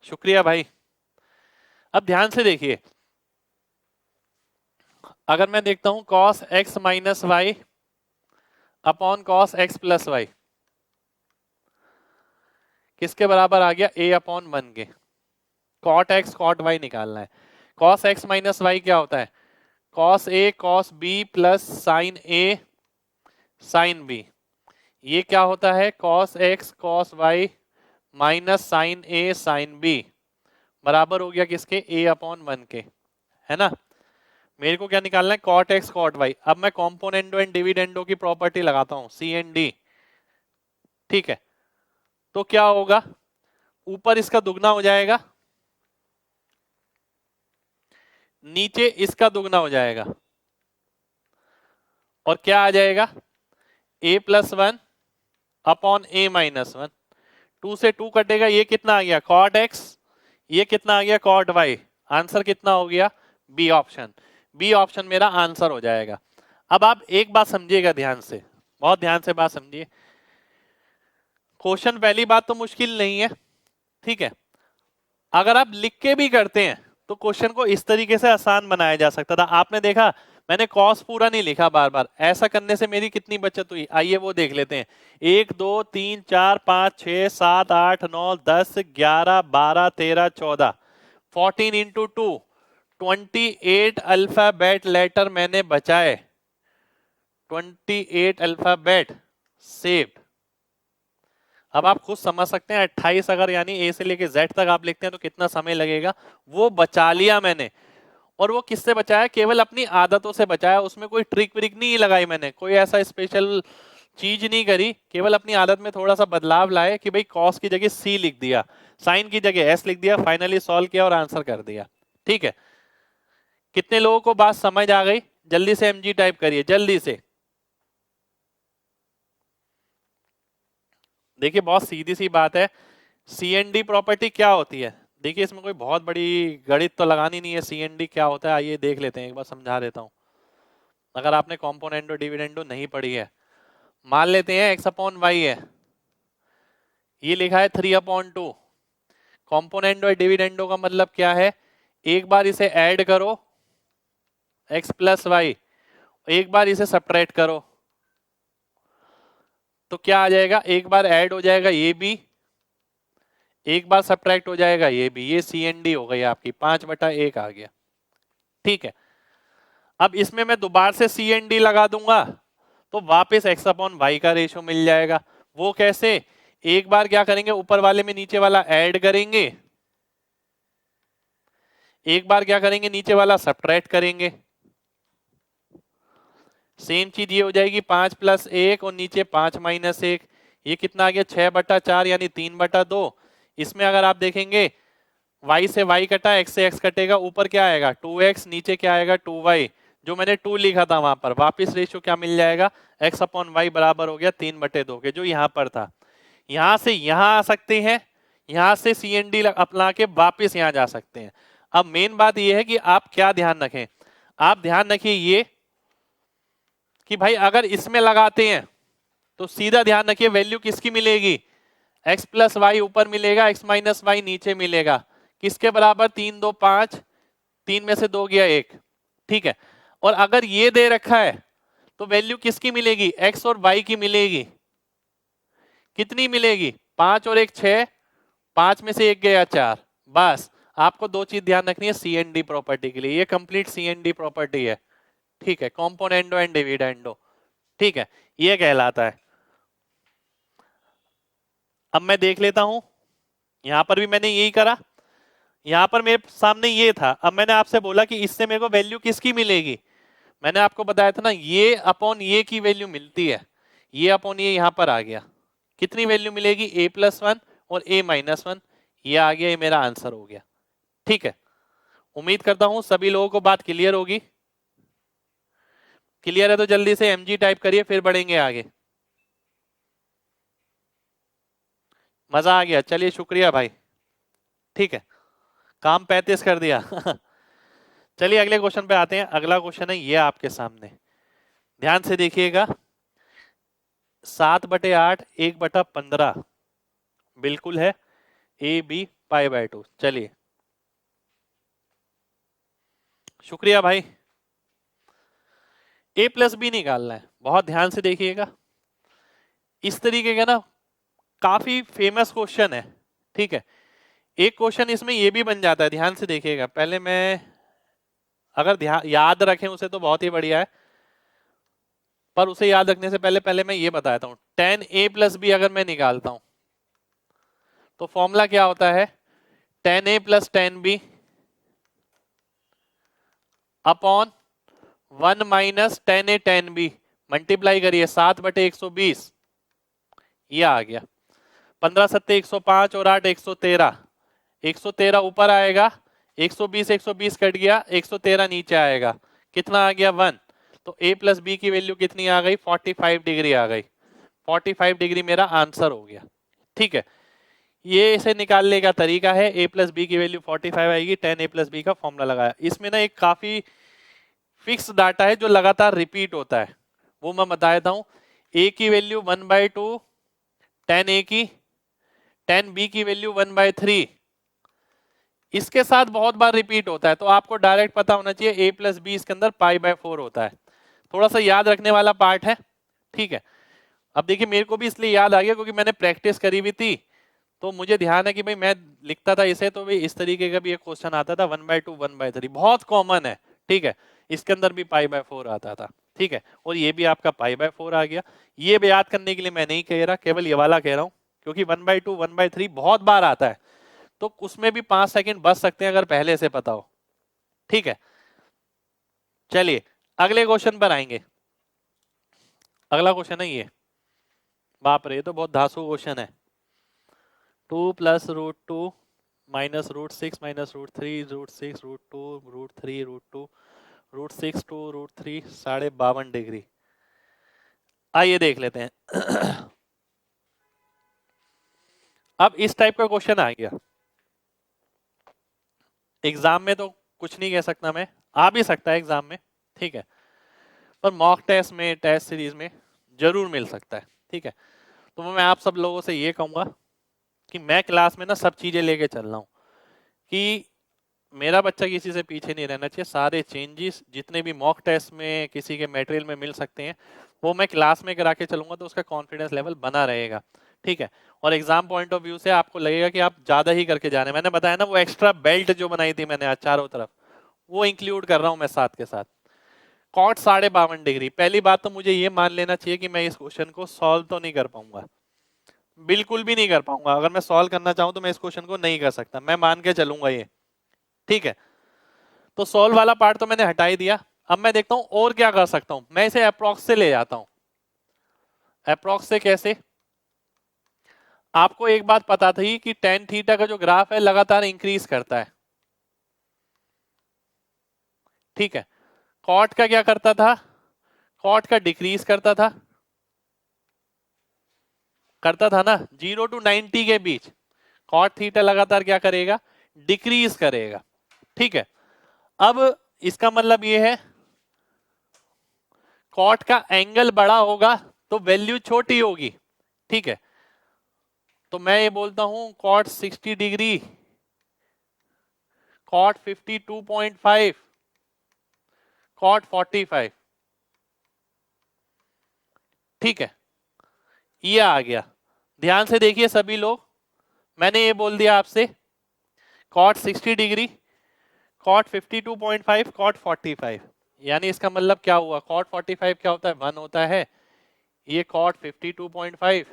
शुक्रिया भाई। अब ध्यान से देखिए, अगर मैं देखता हूं cos x minus y upon cos x plus y, किसके बराबर आ गया? a अपॉन 1 के। cot x cot y निकालना है। cos x माइनस वाई क्या होता है? cos a cos b plus sin a sin b। ये क्या होता है? cos x cos y minus sin a sin b बराबर हो गया किसके? a अपॉन 1 के, है ना? मेरे को क्या निकालना है? cot x cot y। अब मैं कॉम्पोनेंडो एंड डिविडेंडो की प्रॉपर्टी लगाता हूं, सी एंड डी, ठीक है। तो क्या होगा? ऊपर इसका दुगना हो जाएगा, नीचे इसका दुगना हो जाएगा, और क्या आ जाएगा? a plus 1 upon a minus 1। 2 से 2 कटेगा, ये कितना आ गया? cot x, ये कितना आ गया? cot y। आंसर कितना हो गया? B option. बी ऑप्शन मेरा आंसर हो जाएगा। अब आप एक बात समझिएगा ध्यान से, बहुत ध्यान से बात समझिए। क्वेश्चन पहली बात तो मुश्किल नहीं है, ठीक है। अगर आप लिख के भी करते हैं तो क्वेश्चन को इस तरीके से आसान बनाया जा सकता था। आपने देखा मैंने कॉस पूरा नहीं लिखा बार बार, ऐसा करने से मेरी कितनी बचत हुई आइए वो देख लेते हैं। 1 2 3 4 5 6 7 8 9 10 11 12 13 14, 14 इंटू 2 28 अल्फाबेट लेटर मैंने बचाए, 28 अल्फाबेट सेव्ड। अब आप खुद समझ सकते हैं 28 अगर यानी ए से लेके जेड तक आप लिखते हैं तो कितना समय लगेगा। वो बचा लिया मैंने, और वो किससे बचाया? केवल अपनी आदतों से बचाया। उसमें कोई ट्रिक व्रिक नहीं लगाई मैंने, कोई ऐसा स्पेशल चीज नहीं करी, केवल अपनी आदत में थोड़ा सा बदलाव लाए कि भाई कॉस की जगह सी लिख दिया, साइन की जगह एस लिख दिया, फाइनली सॉल्व किया और आंसर कर दिया, ठीक है। कितने लोगों को बात समझ आ गई? जल्दी से एमजी टाइप करिए जल्दी से। देखिए बहुत सीधी सी बात है, सी एन डी प्रॉपर्टी क्या होती है? देखिए इसमें कोई बहुत बड़ी गणित तो लगानी नहीं है। सी एन डी क्या होता है आइए देख लेते हैं, एक बार समझा देता हूं। अगर आपने कॉम्पोनेंडो डिविडेंडो नहीं पढ़ी है, मान लेते हैं एक्स अपॉन वाई है, ये लिखा है 3/2। कॉम्पोनेंडो और डिविडेंडो का मतलब क्या है, एक बार इसे ऐड करो x प्लस वाई, एक बार इसे सब्ट्रैक्ट करो, तो क्या आ जाएगा, एक बार ऐड हो जाएगा ये भी, एक बार सब्ट्रैक्ट हो जाएगा ये भी, ये सी एन डी हो गई आपकी, 5/1 आ गया। ठीक है, अब इसमें मैं दोबारा से सी एन डी लगा दूंगा तो वापस x अपॉन वाई का रेशियो मिल जाएगा। वो कैसे, एक बार क्या करेंगे, ऊपर वाले में नीचे वाला ऐड करेंगे, एक बार क्या करेंगे, नीचे वाला सब्ट्रैक्ट करेंगे। सेम चीज ये हो जाएगी 5 + 1 और नीचे 5 - 1, ये कितना आ गया 6/4 यानी 3/2। इसमें अगर आप देखेंगे y से y कटा, x से x कटेगा, ऊपर क्या आएगा 2x, नीचे क्या आएगा 2y, जो मैंने 2 लिखा था वहां पर, वापिस रेशियो क्या मिल जाएगा, x अपॉन वाई बराबर हो गया 3/2 के, जो यहां पर था। यहां से यहां आ सकते हैं, यहां से सी एन डी अपना के वापिस यहां जा सकते हैं। अब मेन बात यह है कि आप क्या ध्यान रखें, आप ध्यान रखिए ये कि भाई अगर इसमें लगाते हैं तो सीधा ध्यान रखिए वैल्यू किसकी मिलेगी, x प्लस वाई ऊपर मिलेगा, x माइनस वाई नीचे मिलेगा, किसके बराबर, 3 2 5, 3 में से 2 गया 1। ठीक है, और अगर ये दे रखा है तो वैल्यू किसकी मिलेगी, x और y की मिलेगी। कितनी मिलेगी, 5 और 1 6, 5 में से 1 गया 4। बस आपको दो चीज ध्यान रखनी है सी एन डी प्रॉपर्टी के लिए, ये complete C N D property है। ठीक है, कॉम्पोनेंडो एंड डिविडेंडो। ठीक है, ये कहलाता है। अब मैं देख लेता हूं, यहां पर भी मैंने यही करा, यहां पर मेरे सामने ये था, अब मैंने आपसे बोला कि इससे मेरे को वैल्यू किसकी मिलेगी, मैंने आपको बताया था ना ये अपॉन ये की वैल्यू मिलती है, ये अपॉन ये यहां पर आ गया, कितनी वैल्यू मिलेगी, a+1 और a-1, ये आ गया, ये मेरा आंसर हो गया। ठीक है, उम्मीद करता हूं सभी लोगों को बात क्लियर होगी। क्लियर है तो जल्दी से mg टाइप करिए, फिर बढ़ेंगे आगे। मजा आ गया, चलिए शुक्रिया भाई। ठीक है, काम 35 कर दिया। चलिए अगले क्वेश्चन पे आते हैं। अगला क्वेश्चन है ये आपके सामने, ध्यान से देखिएगा। 7/8 1/15 बिल्कुल है, ए बी π/2। चलिए शुक्रिया भाई। a प्लस बी निकालना है, बहुत ध्यान से देखिएगा। इस तरीके का ना काफी फेमस क्वेश्चन है। ठीक है, एक क्वेश्चन इसमें ये भी बन जाता है, ध्यान से देखिएगा। पहले मैं अगर ध्यान याद रखें उसे तो बहुत ही बढ़िया है, पर उसे याद रखने से पहले पहले मैं ये बताता हूं। tan a + b अगर मैं निकालता हूं तो फॉर्मूला क्या होता है, tan a + tan b upon 1 - tan a tan b, multiply करिए 7/120, ये आ गया। 15 7 105 और 8 113, 113 ऊपर आएगा, 120 120 कट गया, 113 नीचे आएगा, कितना आ गया 1। तो a + b की वैल्यू कितनी आ गई, 45 डिग्री आ गई। 45 डिग्री मेरा आंसर हो गया। ठीक है, ये इसे निकालने का तरीका है, a + b की वैल्यू 45 आएगी, tan a + b का फॉर्मूला लगाया। इसमें ना एक काफी फिक्स डाटा है जो लगातार रिपीट होता है, वो मैं बता देता हूं। a की वैल्यू 1/2, tan a की, tan b की वैल्यू 1/3, इसके साथ बहुत बार रिपीट होता है, तो आपको डायरेक्ट पता होना चाहिए a + b इसके अंदर π/4 होता है। थोड़ा सा याद रखने वाला पार्ट है। ठीक है, अब देखिए मेरे को भी इसलिए याद आ गया क्योंकि मैंने प्रैक्टिस करी हुई थी, तो मुझे ध्यान है कि भाई मैं लिखता था इसे, तो भाई इस तरीके का भी एक क्वेश्चन आता था 1/2 1/3, बहुत कॉमन है। ठीक है, इसके अंदर भी π/4 आता था। ठीक है, और ये भी आपका π/4 आ गया। ये भी याद करने के लिए मैं नहीं कह रहा, केवल ये वाला कह रहा हूं, क्योंकि 1/2 1/3 बहुत बार आता है, तो उसमें भी 5 सेकंड बच सकते हैं अगर पहले से पता हो। ठीक है, चलिए अगले क्वेश्चन पर आएंगे। अगला क्वेश्चन है ये, बाप रे ये तो बहुत धांसू क्वेश्चन है। 2 + √2 - √6 - √3 √6 √2 √3 √2 √6 2 √3 52 डिग्री। आइए देख लेते हैं। अब इस टाइप का क्वेश्चन आ गया एग्जाम में, तो कुछ नहीं कह सकता मैं, आ भी सकता है एग्जाम में। ठीक है, पर मॉक टेस्ट में, टेस्ट सीरीज में जरूर मिल सकता है। ठीक है, तो मैं आप सब लोगों से ये कहूंगा कि मैं क्लास में ना सब चीजें लेके चल रहा हूँ कि मेरा बच्चा किसी से पीछे नहीं रहना चाहिए। सारे चेंजेस जितने भी मॉक टेस्ट में किसी के मटेरियल में मिल सकते हैं वो मैं क्लास में करा के चलूंगा, तो उसका कॉन्फिडेंस लेवल बना रहेगा। ठीक है। और एग्जाम पॉइंट ऑफ व्यू से आपको लगेगा कि आप ज्यादा ही करके जा रहे हैं। मैंने बताया ना वो एक्स्ट्रा बेल्ट जो बनाई थी मैंने आज चारों तरफ, वो इंक्लूड कर रहा हूं मैं साथ के साथ। कॉट 52.5 डिग्री, पहली बात तो मुझे ये मान लेना चाहिए कि मैं इस क्वेश्चन को सॉल्व तो नहीं कर पाऊंगा, बिल्कुल भी नहीं कर पाऊंगा। अगर मैं सॉल्व करना चाहूं तो मैं इस क्वेश्चन को नहीं कर सकता, मैं मान के चलूंगा ये। ठीक है। तो सॉल्व वाला पार्ट तो मैंने हटा ही दिया। अब मैं देखता हूं और क्या कर सकता हूं। मैं इसे अप्रोक्स से ले जाता हूं। अप्रोक्स से कैसे? आपको एक बात पता थी कि टेन थीटा का जो ग्राफ है लगातार इंक्रीज करता है। ठीक है। कॉट का क्या करता था? कॉट का डिक्रीज करता था ना, 0 to 90 के बीच कॉट थीटा लगातार क्या करेगा? डिक्रीज करेगा। ठीक है। अब इसका मतलब ये है कॉट का एंगल बड़ा होगा तो वैल्यू छोटी होगी। ठीक है। तो मैं ये बोलता हूं कॉट 60 डिग्री, कॉट 52.5, कॉट 45। ठीक है। ये आ गया। ध्यान से देखिए सभी लोग, मैंने ये बोल दिया आपसे कॉट 60 डिग्री, कॉट 52.5, कॉट 45। यानी इसका मतलब क्या हुआ? कॉट 45 क्या होता है? 1 होता है। ये कॉट 52.5।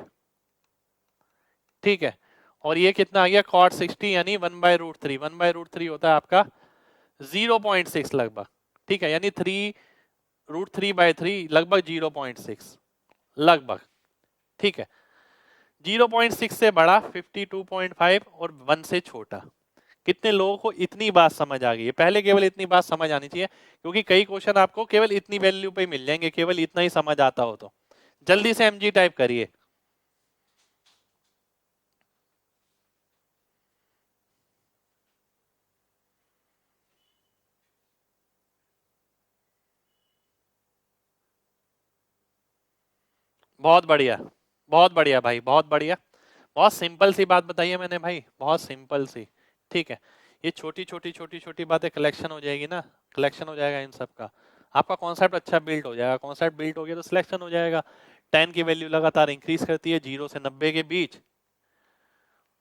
ठीक है। और ये कितना आ गया? कॉट 60 यानी 1/√3। 1/√3 होता है आपका 0.6 लगभग। ठीक है। यानी 3√3/3 लगभग 0.6 लगभग। ठीक है। 0.6 से बड़ा 52.5 और 1 से छोटा। कितने लोगों को इतनी बात समझ आ गई है? पहले केवल इतनी बात समझ आनी चाहिए, क्योंकि कई क्वेश्चन आपको केवल इतनी वैल्यू पे मिल जाएंगे, केवल इतना ही समझ आता हो तो। जल्दी से एमजी टाइप करिए। बहुत बढ़िया, बहुत बढ़िया भाई, बहुत बढ़िया। बहुत सिंपल सी बात बताई है मैंने भाई, बहुत सिंपल सी। ठीक है। ये छोटी छोटी छोटी छोटी बातें कलेक्शन हो जाएगी ना, कलेक्शन हो जाएगा इन सब का। आपका कॉन्सेप्ट अच्छा बिल्ड हो जाएगा। कॉन्सेप्ट बिल्ड हो गया तो सिलेक्शन हो जाएगा। 10 की वैल्यू लगातार इंक्रीज करती है 0 से 90 के बीच,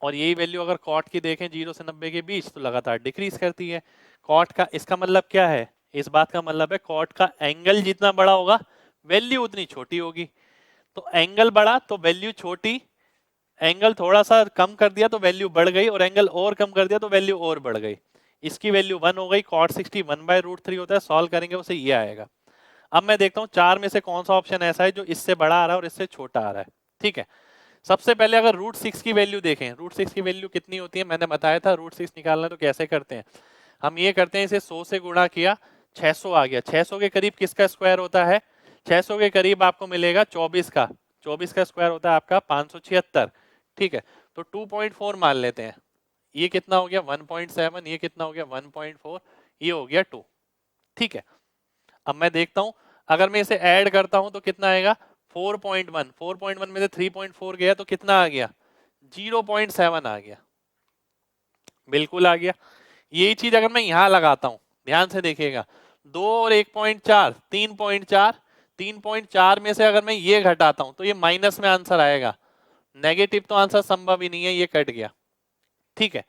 और यही वैल्यू अगर कॉट की देखें 0 से 90 के बीच तो लगातार डिक्रीज करती है। कॉट का इसका मतलब क्या है? इस बात का मतलब है कॉट का एंगल जितना बड़ा होगा वैल्यू उतनी छोटी होगी। तो एंगल बढ़ा तो वैल्यू छोटी, एंगल थोड़ा सा कम कर दिया तो वैल्यू बढ़ गई, और एंगल और कम कर दिया तो वैल्यू और बढ़ गई। इसकी वैल्यू 1 हो गई। कॉट 60 1/√3 होता है। सॉल्व करेंगे उसे ये आएगा। अब मैं देखता हूँ चार में से कौन सा ऑप्शन ऐसा है जो इससे बड़ा आ रहा है और इससे छोटा आ रहा है। ठीक है। सबसे पहले अगर √6 की वैल्यू देखें, √6 की वैल्यू कितनी होती है? मैंने बताया था √6 निकालना तो कैसे करते हैं। हम ये करते हैं, इसे 100 से गुणा किया, 600 आ गया। 600 के करीब किसका स्क्वायर होता है? 600 के करीब आपको मिलेगा 24 का। 24 का स्क्वायर होता है आपका 576। ठीक है। तो 2.4 मान लेते हैं। ये कितना हो गया? 1.7। ये कितना हो गया? 1.4। ये हो गया 2। ठीक है। अब मैं देखता हूं, अगर मैं इसे ऐड करता हूं तो कितना आएगा? 4.1। 4.1 में से 3.4 गया तो कितना आ गया? 0.7 आ गया। बिल्कुल आ गया। यही चीज अगर मैं यहां लगाता हूं, ध्यान से देखिएगा, 2 और 1.4 3.4। 3.4 में से अगर मैं ये घटाता हूं तो ये माइनस में आंसर आएगा। नेगेटिव तो आंसर संभव ही नहीं है, ये कट गया। ठीक है।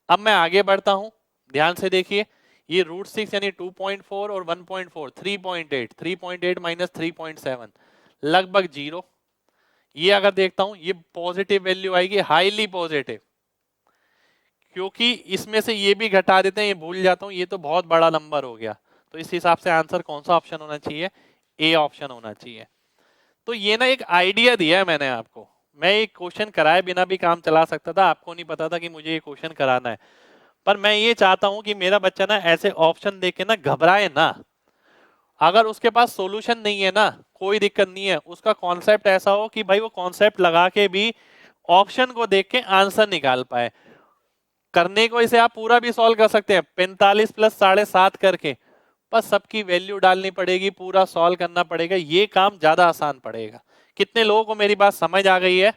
अब मैं आगे बढ़ता हूं, ध्यान से देखिए, ये √6 यानी 2.4 और 1.4 3.8। 3.8 माइनस 3.7 लगभग 0। ये अगर देखता हूं ये पॉजिटिव वैल्यू आएगी, हाईली पॉजिटिव, क्योंकि इसमें से ये भी घटा देते हैं, ये भूल जाता हूं, ये तो बहुत बड़ा नंबर हो गया। तो इस हिसाब से आंसर कौन सा ऑप्शन होना चाहिए? ए ऑप्शन होना चाहिए। तो ये ना एक आइडिया दिया है मैंने आपको। मैं एक क्वेश्चन कराए बिना भी काम चला सकता था, आपको नहीं पता था कि मुझे ये क्वेश्चन कराना है। पर मैं ये चाहता हूं कि मेरा बच्चा ना ऐसे ऑप्शन देख के ना घबराए ना। अगर उसके पास सॉल्यूशन नहीं है ना, कोई दिक्कत नहीं है, उसका कॉन्सेप्ट ऐसा हो कि भाई वो कॉन्सेप्ट लगा के भी ऑप्शन को देख के आंसर निकाल पाए। करने को इसे आप पूरा भी सॉल्व कर सकते हैं 45 प्लस 7.5 करके, बस सबकी वैल्यू डालनी पड़ेगी, पूरा सॉल्व करना पड़ेगा, ये काम ज्यादा आसान पड़ेगा। कितने लोगों को मेरी बात समझ आ गई है?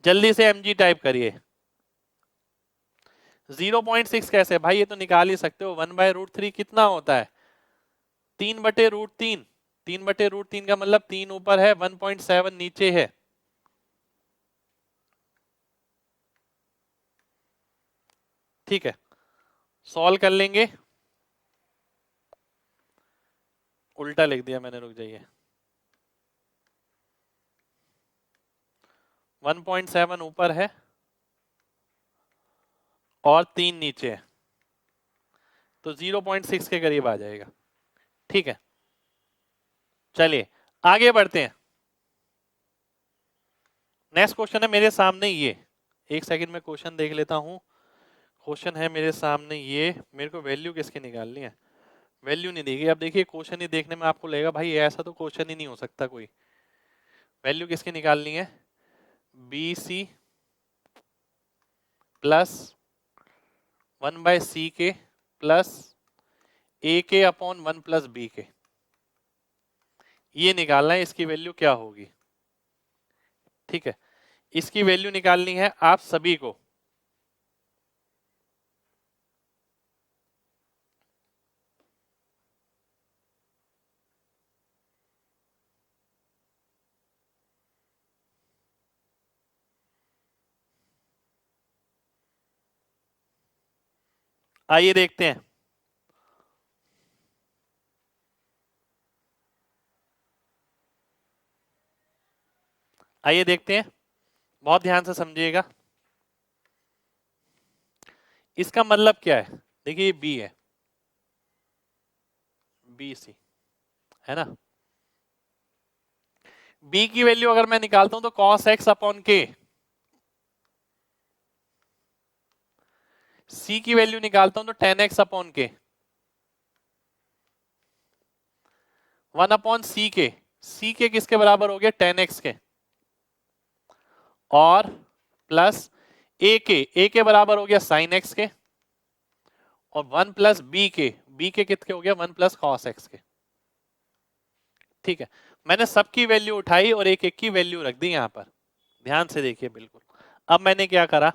जल्दी से mg टाइप करिए। 0.6 कैसे भाई, ये तो निकाल ही सकते हो। 1/√3 कितना होता है? 3/√3। 3/√3 का मतलब 3 ऊपर है 1.7 नीचे है। ठीक है, सॉल्व कर लेंगे। उल्टा लिख दिया मैंने, रुक जाइए। 1.7 ऊपर है और 3 नीचे है, तो 0.6 के करीब आ जाएगा। ठीक है, चलिए आगे बढ़ते हैं। नेक्स्ट क्वेश्चन है मेरे सामने ये, एक सेकंड में क्वेश्चन देख लेता हूं। क्वेश्चन है मेरे सामने ये, मेरे को वैल्यू किसकी निकालनी है? वैल्यू नहीं देगी। अब देखिए क्वेश्चन ही देखने में आपको लगेगा भाई ऐसा तो क्वेश्चन ही नहीं हो सकता कोई। वैल्यू किसकी निकालनी है? बी सी प्लस 1/c के प्लस ए के अपॉन 1 प्लस बी के, ये निकालना है इसकी वैल्यू क्या होगी। ठीक है, इसकी वैल्यू निकालनी है आप सभी को। आइए देखते हैं। आइए देखते हैं, बहुत ध्यान से समझिएगा। इसका मतलब क्या है? देखिए ये बी है, बी सी है ना। बी की वैल्यू अगर मैं निकालता हूं तो cos x अपॉन के, सी की वैल्यू निकालता हूं तो tan x अपॉन के, 1 अपॉन सी के, सी के किसके बराबर हो गया? tan x के, और प्लस ए के बराबर हो गया sin x के, और 1 प्लस बी के कितने हो गया? 1 प्लस cos x के। ठीक है, मैंने सबकी वैल्यू उठाई और एक एक की वैल्यू रख दी यहां पर। ध्यान से देखिए बिल्कुल। अब मैंने क्या करा,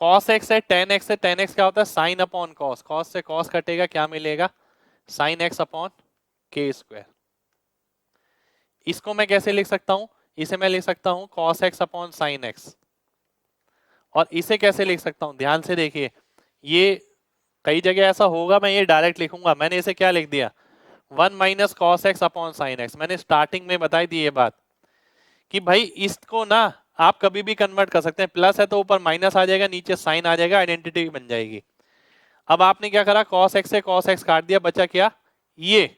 cos x है tan x है, tan x क्या होता है? साइन अपॉन cos, cos से cos कटेगा, क्या मिलेगा? sin x अपॉन के स्क्वायर। इसको मैं कैसे लिख सकता हूं? इसे मैं लिख सकता हूं cos x upon sin x। और इसे कैसे लिख सकता हूं? ध्यान से देखिए, ये कई जगह ऐसा होगा मैं ये डायरेक्ट लिखूंगा, मैंने इसे क्या लिख दिया? 1 minus cos x upon sine x. मैंने स्टार्टिंग में बताई थी ये बात कि भाई इसको ना आप कभी भी कन्वर्ट कर सकते हैं, प्लस है तो ऊपर माइनस आ जाएगा, नीचे साइन आ जाएगा, आइडेंटिटी बन जाएगी। अब आपने क्या करा, कॉस एक्स से कॉस एक्स काट दिया, बचा क्या? ये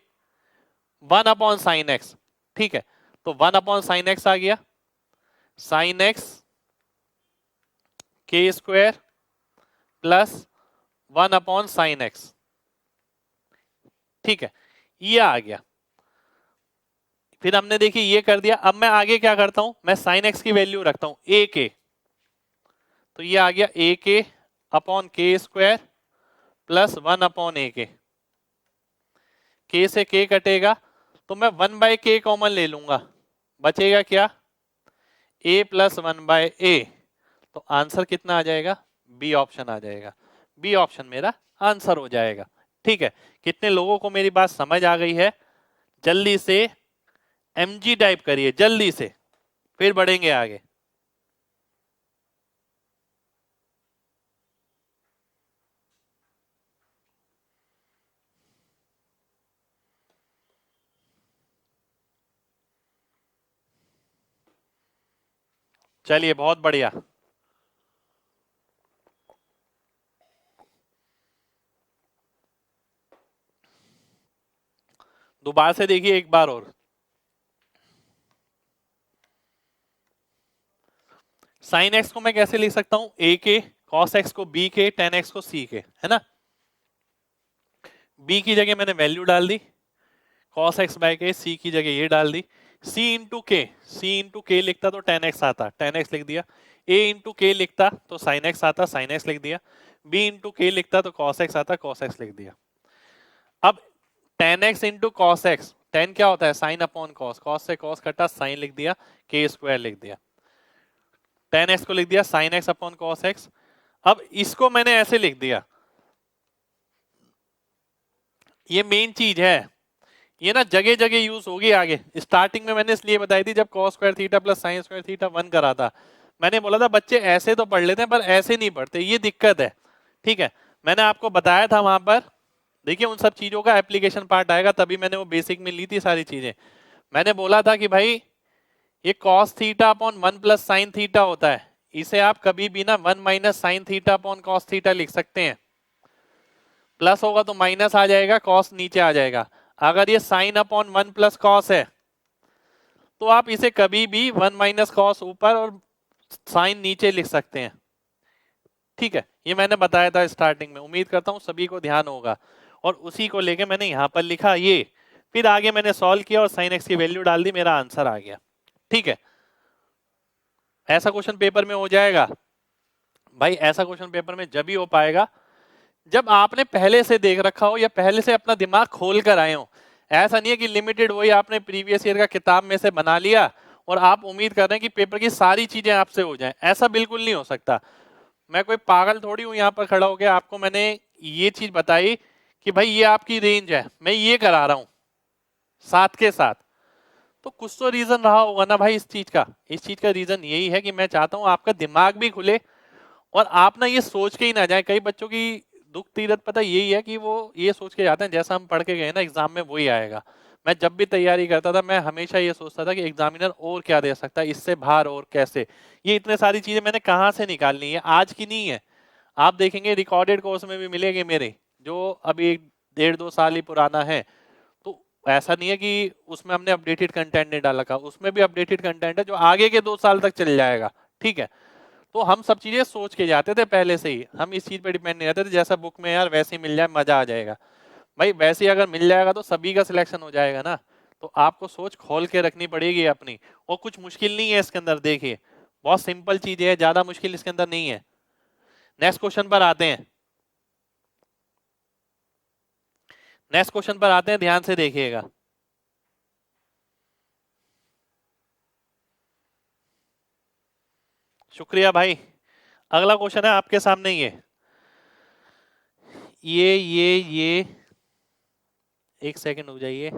1 अपॉन साइन एक्स। ठीक है, तो 1 अपॉन साइन एक्स आ गया, साइन एक्स के square plus 1 upon sine x. ठीक है, ये आ गया। फिर हमने देखिए ये कर दिया। अब मैं आगे क्या करता हूं, मैं साइन एक्स की वैल्यू रखता हूं ए के, तो ये आ गया ए के अपॉन के स्क्वायर प्लस 1 अपॉन ए के से के कटेगा, तो मैं 1/k कॉमन ले लूंगा, बचेगा क्या? a plus 1/a। तो आंसर कितना आ जाएगा? बी ऑप्शन आ जाएगा। बी ऑप्शन मेरा आंसर हो जाएगा। ठीक है, कितने लोगों को मेरी बात समझ आ गई है? जल्दी से mg टाइप करिए, जल्दी से, फिर बढ़ेंगे आगे। चलिए बहुत बढ़िया। दोबारा से देखिए एक बार और। साइन एक्स को मैं कैसे लिख सकता हूं? ए के, कॉस एक्स को बी के, टेन एक्स को सी के, है ना। बी की जगह मैंने वैल्यू डाल दी, कॉस एक्स बाय के, सी की जगह ये डाल दी। सी इंटू के, सी इंटू के लिखता तो टेन एक्स आता, टेन एक्स लिख दिया। ए इंटू के लिखता तो साइन एक्स आता, साइन एक्स लिख दिया। बी इंटू के लिखता तो कॉस एक्स आता, कॉस एक्स लिख दिया। अब ten x into cos x, ten क्या होता है? साइन अपॉन कॉस, कॉस से कॉस कटा, साइन लिख दिया, के स्क्वायर लिख दिया। tan x को लिख दिया sin x upon cos x। अब इसको मैंने ऐसे लिख दिया, ये मेन चीज है, ये ना जगह जगह यूज होगी आगे। स्टार्टिंग में मैंने इसलिए बताई थी जब cos square theta plus sin square theta 1 करा था, मैंने बोला था बच्चे ऐसे तो पढ़ लेते हैं पर ऐसे नहीं पढ़ते, ये दिक्कत है। ठीक है, मैंने आपको बताया था वहां पर, देखिए उन सब चीजों का एप्लीकेशन पार्ट आएगा, तभी मैंने वो बेसिक में ली थी सारी चीजें। मैंने बोला था कि भाई ये cos theta upon 1 plus sine theta होता है, इसे आप कभी भी ना 1 minus sine theta upon cos theta लिख सकते हैं। प्लस होगा तो माइनस आ जाएगा, cos नीचे आ जाएगा। अगर ये साइन अपॉन 1 प्लस cos है तो आप इसे कभी भी 1 माइनस cos ऊपर और साइन नीचे लिख सकते हैं। ठीक है, ये मैंने बताया था स्टार्टिंग में, उम्मीद करता हूं सभी को ध्यान होगा, और उसी को लेके मैंने यहां पर लिखा ये, फिर आगे मैंने सॉल्व किया और साइन एक्स की वैल्यू डाल दी, मेरा आंसर आ गया। ठीक है, ऐसा क्वेश्चन पेपर में हो जाएगा भाई, ऐसा क्वेश्चन पेपर में जब ही हो पाएगा जब आपने पहले से देख रखा हो या पहले से अपना दिमाग खोल कर आए हो। ऐसा नहीं है कि लिमिटेड वही आपने प्रीवियस ईयर का किताब में से बना लिया और आप उम्मीद कर रहे हैं कि पेपर की सारी चीजें आपसे हो जाएं, ऐसा बिल्कुल नहीं हो सकता। मैं कोई पागल थोड़ी हूं यहाँ पर खड़ा हो गया, आपको मैंने ये चीज बताई कि भाई ये आपकी रेंज है, मैं ये करा रहा हूं साथ के साथ, तो कुछ तो रीजन रहा होगा ना भाई इस चीज का। इस चीज का रीजन यही है कि मैं चाहता हूं आपका दिमाग भी खुले और आप ना ये सोच के ही ना जाए। कई बच्चों की दुख तीरथ पता यही है कि वो ये सोच के जाते हैं जैसा हम पढ़ के गए ना एग्जाम में वही आएगा। मैं जब भी तैयारी करता था मैं हमेशा ये सोचता था कि एग्जामिनर और क्या दे सकता है इससे बाहर, और कैसे, ये इतने सारी चीजें मैंने कहाँ से निकालनी है, आज की नहीं है। आप देखेंगे रिकॉर्डेड कोर्स में भी मिलेंगे मेरे, जो अभी 1.5-2 साल ही पुराना है। तो ऐसा नहीं है कि उसमें हमने अपडेटेड कंटेंट नहीं डाला, उसमें भी अपडेटेड कंटेंट है जो आगे के 2 साल तक चल जाएगा। ठीक है, तो हम सब चीजें सोच के जाते थे पहले से ही, हम इस चीज पे डिपेंड नहीं रहते थे जैसा बुक में यार वैसे ही मिल जाए मजा आ जाएगा। भाई वैसे ही अगर मिल जाएगा तो सभी का सिलेक्शन हो जाएगा ना। तो आपको सोच खोल के रखनी पड़ेगी अपनी, और कुछ मुश्किल नहीं है इसके अंदर, देखिए बहुत सिंपल चीजें है, ज्यादा मुश्किल इसके अंदर नहीं है। नेक्स्ट क्वेश्चन पर आते हैं, नेक्स्ट क्वेश्चन पर आते हैं, ध्यान से देखिएगा। शुक्रिया भाई। अगला क्वेश्चन है आपके सामने, ये एक सेकंड हो जाइए।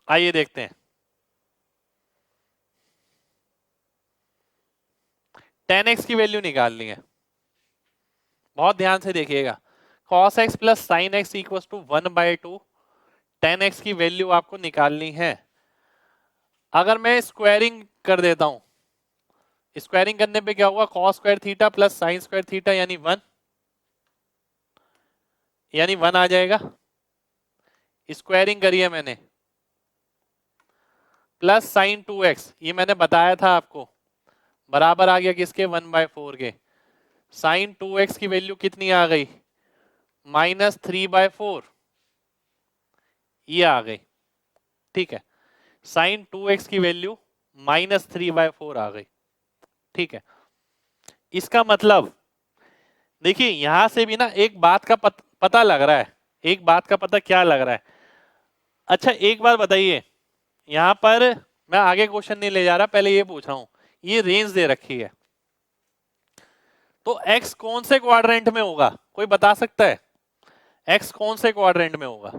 आइए देखते हैं। tan x की वैल्यू निकालनी है, बहुत ध्यान से देखिएगा। cos x plus sine x equal to 1/2, tan x की वैल्यू आपको निकालनी है। अगर मैं स्क्वायरिंग कर देता हूं, स्क्वायरिंग करने पे क्या होगा, cos square theta plus sine square theta यानी 1, यानी 1 आ जाएगा। स्क्वायरिंग करिए मैंने, प्लस साइन 2x, ये मैंने बताया था आपको, बराबर आ गया किसके, 1/4 के। साइन 2x की वैल्यू कितनी आ गई, -3/4, ये आ गई। ठीक है, साइन 2x की वैल्यू -3/4 आ गई। ठीक है, इसका मतलब देखिए यहां से भी ना एक बात का पता लग रहा है, एक बात का पता क्या लग रहा है। अच्छा एक बात बताइए, यहां पर मैं आगे क्वेश्चन नहीं ले जा रहा, पहले ये पूछ रहा हूं, ये रेंज दे रखी है तो x कौन से क्वाड्रेंट में होगा, कोई बता सकता है x कौन से क्वाड्रेंट में होगा।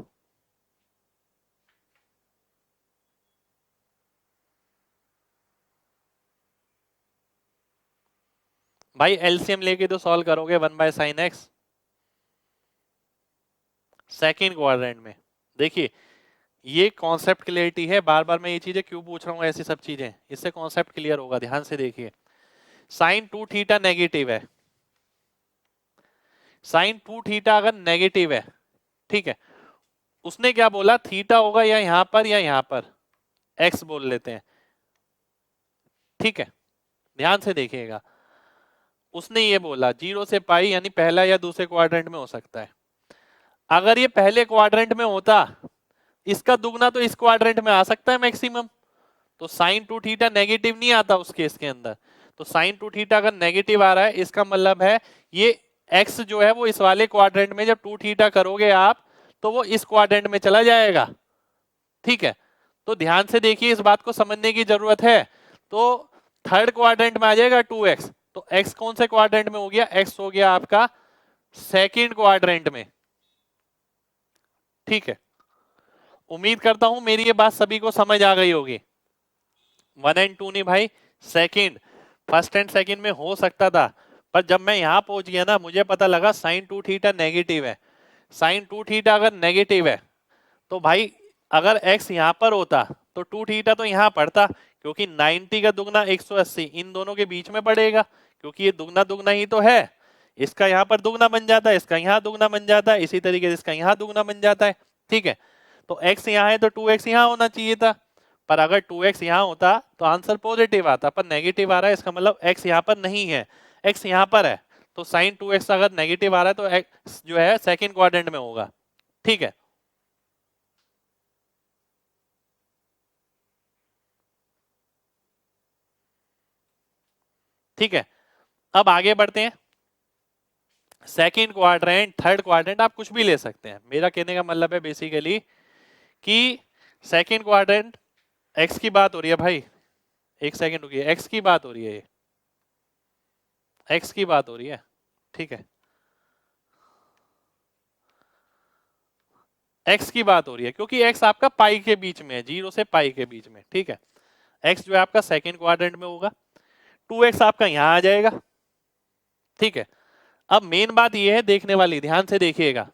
भाई एलसीएम लेके तो सॉल्व करोगे, 1/sin x, सेकेंड क्वाड्रेंट में। देखिए ये कॉन्सेप्ट क्लियरिटी है, बार बार मैं ये चीजें क्यों पूछ रहा हूँ, ऐसी सब चीजें, इससे कॉन्सेप्ट क्लियर होगा। ध्यान से देखिए, साइन 2 थीटा नेगेटिव है, साइन 2 थीटा अगर नेगेटिव है, ठीक है, उसने क्या बोला, थीटा होगा या यहां पर या यहां पर, एक्स बोल लेते हैं। ठीक है, ध्यान से देखिएगा, उसने ये बोला 0 से पाई यानी पहला या दूसरे क्वाड्रेंट में हो सकता है। अगर ये पहले क्वाड्रेंट में होता, इसका दुगना तो इस क्वाड्रेंट में आ सकता है मैक्सिमम, तो साइन 2 थीटा नेगेटिव नहीं आता उस केस के अंदर। तो साइन 2 थीटा अगर नेगेटिव आ रहा है, इसका मतलब है ये एक्स जो है वो इस वाले क्वाड्रेंट में जब 2 थीटा करोगे आप तो वो इस क्वाड्रेंट में चला जाएगा। ठीक है, तो ध्यान से देखिए, इस बात को समझने की जरूरत है। तो थर्ड क्वाड्रेंट में आ जाएगा 2x, तो x कौन से क्वाड्रेंट में हो गया, x हो गया आपका सेकंड क्वाड्रेंट में। ठीक है, उम्मीद करता हूं मेरी ये बात सभी को समझ आ गई होगी। 1 एंड 2 नहीं भाई, सेकंड, फर्स्ट एंड सेकंड में हो सकता था, पर जब मैं यहां पहुंच गया ना, मुझे पता लगा साइन 2 थीटा नेगेटिव है। साइन 2 थीटा अगर नेगेटिव है तो भाई अगर x यहां पर होता तो 2 थीटा तो यहां पड़ता, क्योंकि 90 का दुगना 180 इन दोनों के बीच में पड़ेगा, क्योंकि ये दुगना दुगना ही तो है। इसका यहां पर दुगना बन जाता है, इसका यहां दुगना बन जाता है, इसी तरीके से इसका यहां दुगना बन जाता है। ठीक है, तो x यहाँ है तो 2x यहाँ होना चाहिए था, पर अगर 2x यहाँ होता तो आंसर पॉजिटिव आता, पर नेगेटिव आ रहा है, इसका मतलब x यहाँ पर नहीं है, x यहाँ पर है। तो साइन 2x अगर नेगेटिव आ रहा है तो x जो है सेकंड क्वाड्रेंट में होगा। ठीक है, ठीक है, अब आगे बढ़ते हैं। सेकंड क्वाड्रेंट, थर्ड क्वाड्रेंट आप कुछ भी ले सकते हैं। मेरा कहने का मतलब है बेसिकली कि सेकंड क्वाड्रेंट, एक्स की बात हो रही है भाई, एक सेकंड रुकिए, एक्स की बात हो रही है, ये एक्स की बात हो रही है। ठीक है, एक्स की बात हो रही है, क्योंकि एक्स आपका पाई के बीच में है, 0 से पाई के बीच में। ठीक है, एक्स जो है आपका सेकंड क्वाड्रेंट में होगा, 2x आपका यहां आ जाएगा। ठीक है, अब मेन बात ये है देखने वाली, ध्यान से देखिएगा।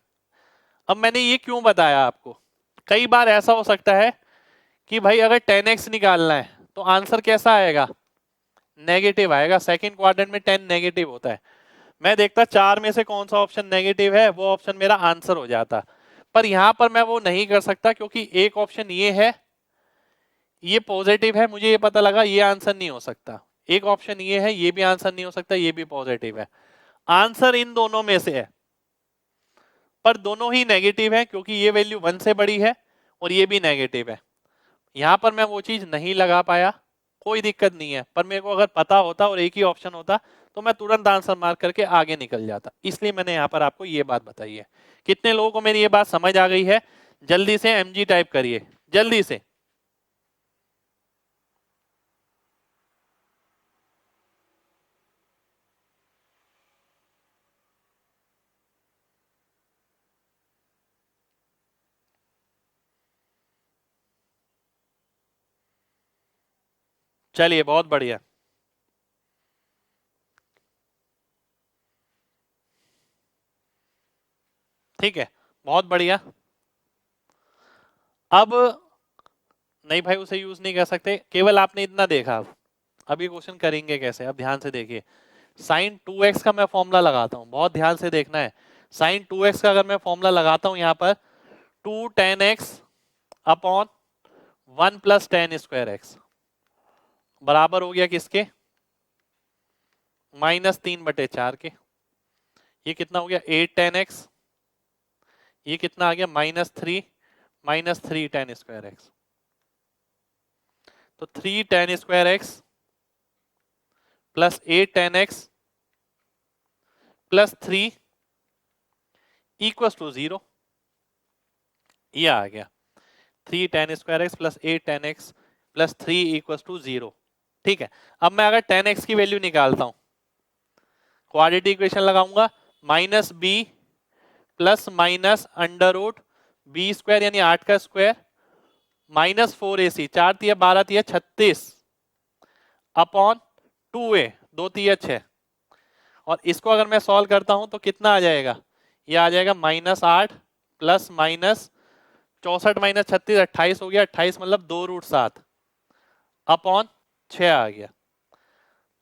अब मैंने ये क्यों बताया आपको, कई बार ऐसा हो सकता है कि भाई अगर 10x निकालना है तो आंसर कैसा आएगा, नेगेटिव आएगा। सेकंड क्वाड्रेंट में 10 नेगेटिव होता है। मैं देखता 4 में से कौन सा ऑप्शन नेगेटिव है, वो ऑप्शन मेरा आंसर हो जाता, पर यहां पर मैं वो नहीं कर सकता, क्योंकि एक ऑप्शन ये है, ये पॉजिटिव है, मुझे ये पता लगा ये आंसर नहीं हो सकता। एक ऑप्शन ये है, ये भी आंसर नहीं हो सकता, ये भी पॉजिटिव है। आंसर इन दोनों में से है, पर दोनों ही नेगेटिव है, क्योंकि ये वैल्यू 1 से बड़ी है और ये भी नेगेटिव है। यहां पर मैं वो चीज नहीं लगा पाया, कोई दिक्कत नहीं है, पर मेरे को अगर पता होता और एक ही ऑप्शन होता तो मैं तुरंत आंसर मार्क करके आगे निकल जाता। इसलिए मैंने यहाँ पर आपको ये बात बताई है। कितने लोगों को मेरी ये बात समझ आ गई है? जल्दी से mg टाइप करिए, जल्दी से। चलिए, बहुत बढ़िया। ठीक है, बहुत बढ़िया। अब नहीं भाई, उसे यूज नहीं कर सकते, केवल आपने इतना देखा। अब ये क्वेश्चन करेंगे कैसे, अब ध्यान से देखिए। साइन 2x का मैं फॉर्मूला लगाता हूं, बहुत ध्यान से देखना है। साइन 2x का अगर मैं फॉर्मूला लगाता हूं यहाँ पर, 2 tan x upon 1 plus ten square x बराबर हो गया किसके, -3/4 के। ये कितना हो गया, 8 tan x, ये कितना आ गया, -3 tan स्क्वायर एक्स। तो 3 tan square x plus 8 tan x plus 3 equal to 0, ये आ गया। 3 tan square x plus 8 tan x plus 3 equal to 0। ठीक है, अब मैं अगर tan x की वैल्यू निकालता हूं, क्वाड्रेटिक इक्वेशन लगाऊंगा, -b plus minus under root B square यानी 8 का स्क्वायर -4ac, 4 तिया 12 तिया 36 अपॉन 2a, 2 तिया 6। और इसको अगर मैं सॉल्व करता हूं तो कितना आ जाएगा, ये आ जाएगा -8 प्लस माइनस 64 माइनस 36 28 हो गया, 28 मतलब 2√7 अपॉन 6 आ गया।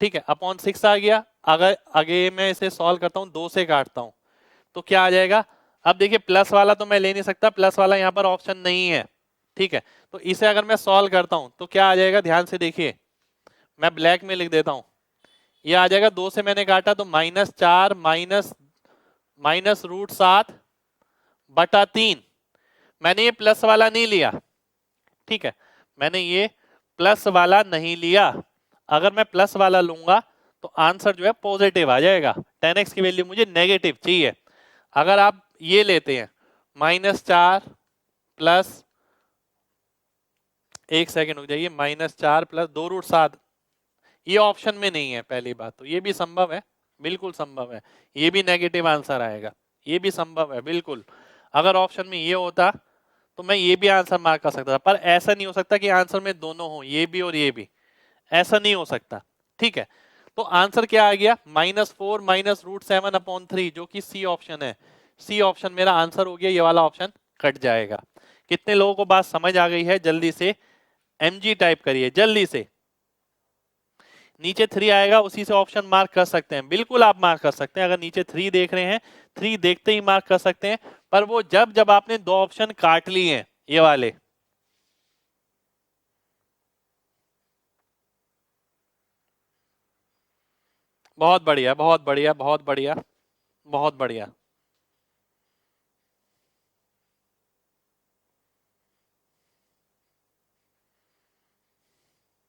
ठीक है, अपॉन 6 आ गया। अगर आगे मैं इसे सॉल्व करता हूं, 2 से काटता हूं तो क्या आ जाएगा। अब देखिए, प्लस वाला तो मैं ले नहीं सकता, प्लस वाला यहाँ पर ऑप्शन नहीं है। ठीक है, तो इसे अगर मैं सॉल्व करता हूं तो क्या आ जाएगा, ध्यान से देखिए, मैं ब्लैक में लिख देता हूं। ये आ जाएगा, 2 से मैंने काटा तो -4 माइनस √7 बटा 3। मैंने ये प्लस वाला नहीं लिया। ठीक है, मैंने ये प्लस वाला नहीं लिया। अगर मैं प्लस वाला लूंगा तो आंसर जो है पॉजिटिव आ जाएगा। 10x की वैल्यू मुझे नेगेटिव चाहिए। अगर आप ये लेते हैं -4 प्लस, एक सेकेंड रुक जाइए, -4 प्लस 2√7, ये ऑप्शन में नहीं है पहली बात तो, ये भी संभव है, बिल्कुल संभव है, ये भी नेगेटिव आंसर आएगा, ये भी संभव है बिल्कुल। अगर ऑप्शन में ये होता तो मैं ये भी आंसर मार्क कर सकता था, पर ऐसा नहीं हो सकता कि आंसर में दोनों हो, ये भी और ये भी, ऐसा नहीं हो सकता। ठीक है, तो आंसर क्या आ गया, -4 -√7/3, जो कि सी ऑप्शन है। सी ऑप्शन मेरा आंसर हो गया, ये वाला ऑप्शन कट जाएगा। कितने लोगों को बात समझ आ गई है? जल्दी से mg टाइप करिए जल्दी से। नीचे 3 आएगा, उसी से ऑप्शन मार्क कर सकते हैं, बिल्कुल आप मार्क कर सकते हैं। अगर नीचे 3 देख रहे हैं, 3 देखते ही मार्क कर सकते हैं, पर वो जब जब आपने 2 ऑप्शन काट लिए हैं ये वाले, बहुत बढ़िया बहुत बढ़िया बहुत बढ़िया बहुत बढ़िया,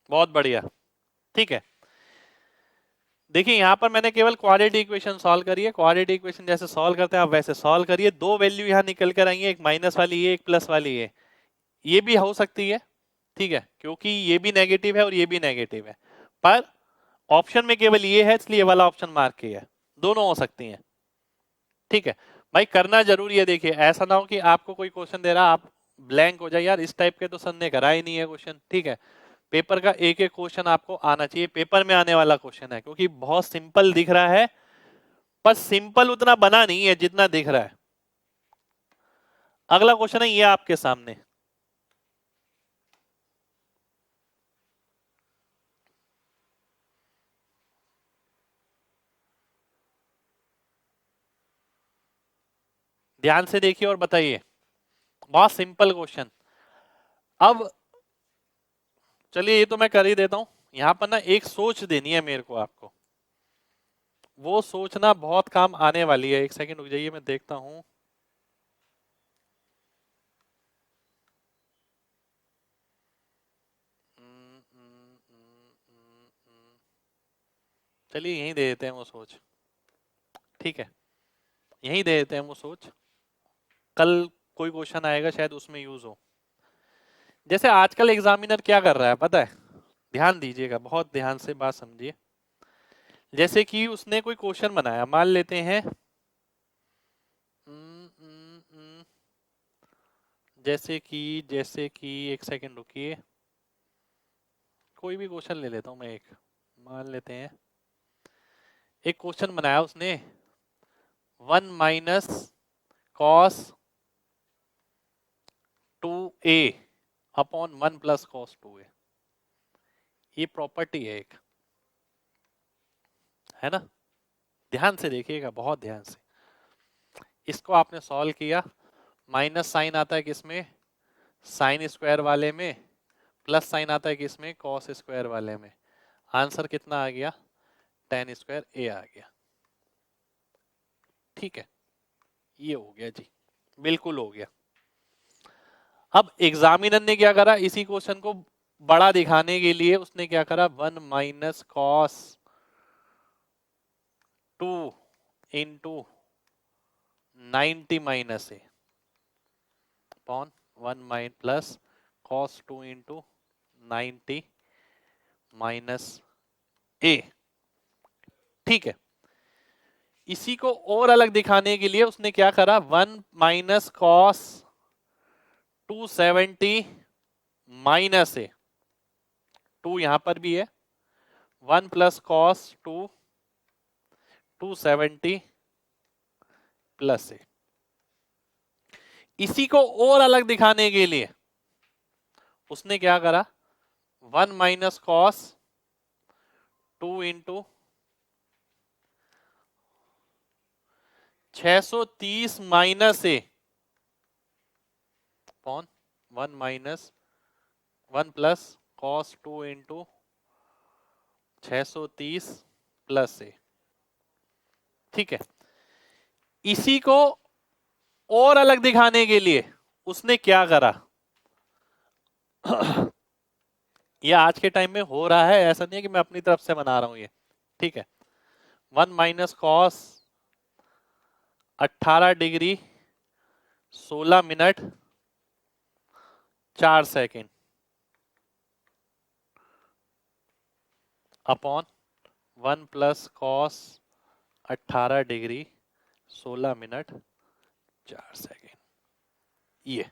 बहुत बढ़िया। ठीक है, देखिए यहां पर मैंने केवल क्वाड्रेटिक इक्वेशन सॉल्व करी है। क्वाड्रेटिक इक्वेशन जैसे सॉल्व करते हैं आप वैसे सॉल्व करिए। दो वैल्यू यहां निकल कर आई है, एक माइनस वाली है, एक प्लस वाली है। ये भी हो सकती है, ठीक है, क्योंकि ये भी नेगेटिव है और ये भी नेगेटिव है, पर ऑप्शन में केवल ये है इसलिए वाला ऑप्शन मार्क किया है। दोनों हो सकती हैं। ठीक है भाई, करना जरूरी है। देखिए ऐसा ना हो कि आपको कोई क्वेश्चन दे रहा आप ब्लैंक हो जाए, यार इस टाइप के तो सर ने करा ही नहीं है क्वेश्चन। ठीक है, पेपर का एक एक क्वेश्चन आपको आना चाहिए, पेपर में आने वाला क्वेश्चन है, क्योंकि बहुत सिंपल दिख रहा है पर सिंपल उतना बना नहीं है जितना दिख रहा है। अगला क्वेश्चन है ये आपके सामने, ध्यान से देखिए और बताइए। बहुत सिंपल क्वेश्चन। अब चलिए ये तो मैं कर ही देता हूं। यहां पर ना एक सोच देनी है मेरे को आपको, वो सोचना बहुत काम आने वाली है। एक सेकंड रुक जाइए, मैं देखता हूं। चलिए यहीं दे देते हैं वो सोच। ठीक है, यहीं दे देते हैं वो सोच, कल कोई क्वेश्चन आएगा शायद उसमें यूज हो। जैसे आजकल एग्जामिनर क्या कर रहा है पता है, ध्यान दीजिएगा, बहुत ध्यान से बात समझिए। जैसे कि उसने कोई क्वेश्चन बनाया, मान लेते हैं जैसे कि एक सेकंड रुकिए, कोई भी क्वेश्चन ले लेता हूं मैं। एक मान लेते हैं, एक क्वेश्चन बनाया उसने, 1 minus cos 2a upon 1 plus cos 2a। ये प्रॉपर्टी है एक, है ना? ध्यान से देखिएगा, बहुत ध्यान से। इसको आपने सॉल्व किया, माइनस साइन आता है किसमें, साइन स्क्वायर वाले में, प्लस साइन आता है किसमें, कॉस स्क्वायर वाले में। आंसर कितना आ गया, tan स्क्वायर a आ गया। ठीक है, ये हो गया जी, बिल्कुल हो गया। अब एग्जामिनर ने क्या करा, इसी क्वेश्चन को बड़ा दिखाने के लिए उसने क्या करा, 1 minus cos 2 into 90 minus A upon 1 minus plus cos 2 into 90 minus A. ठीक है, इसी को और अलग दिखाने के लिए उसने क्या करा, 1 माइनस कॉस 270 माइनस ए, 2 यहां पर भी है, 1 प्लस कॉस 270 प्लस ए। इसी को और अलग दिखाने के लिए उसने क्या करा, 1 minus cos 2 into 630 minus A upon 1 minus 1 plus cos 2 into 630 plus A. ठीक है, इसी को और अलग दिखाने के लिए उसने क्या करा, ये आज के टाइम में हो रहा है, ऐसा नहीं है कि मैं अपनी तरफ से बना रहा हूं ये। ठीक है, 1 minus cos 18 degree 16 minute 4 second upon 1 plus cos 18 degree 16 minute 4 second. ये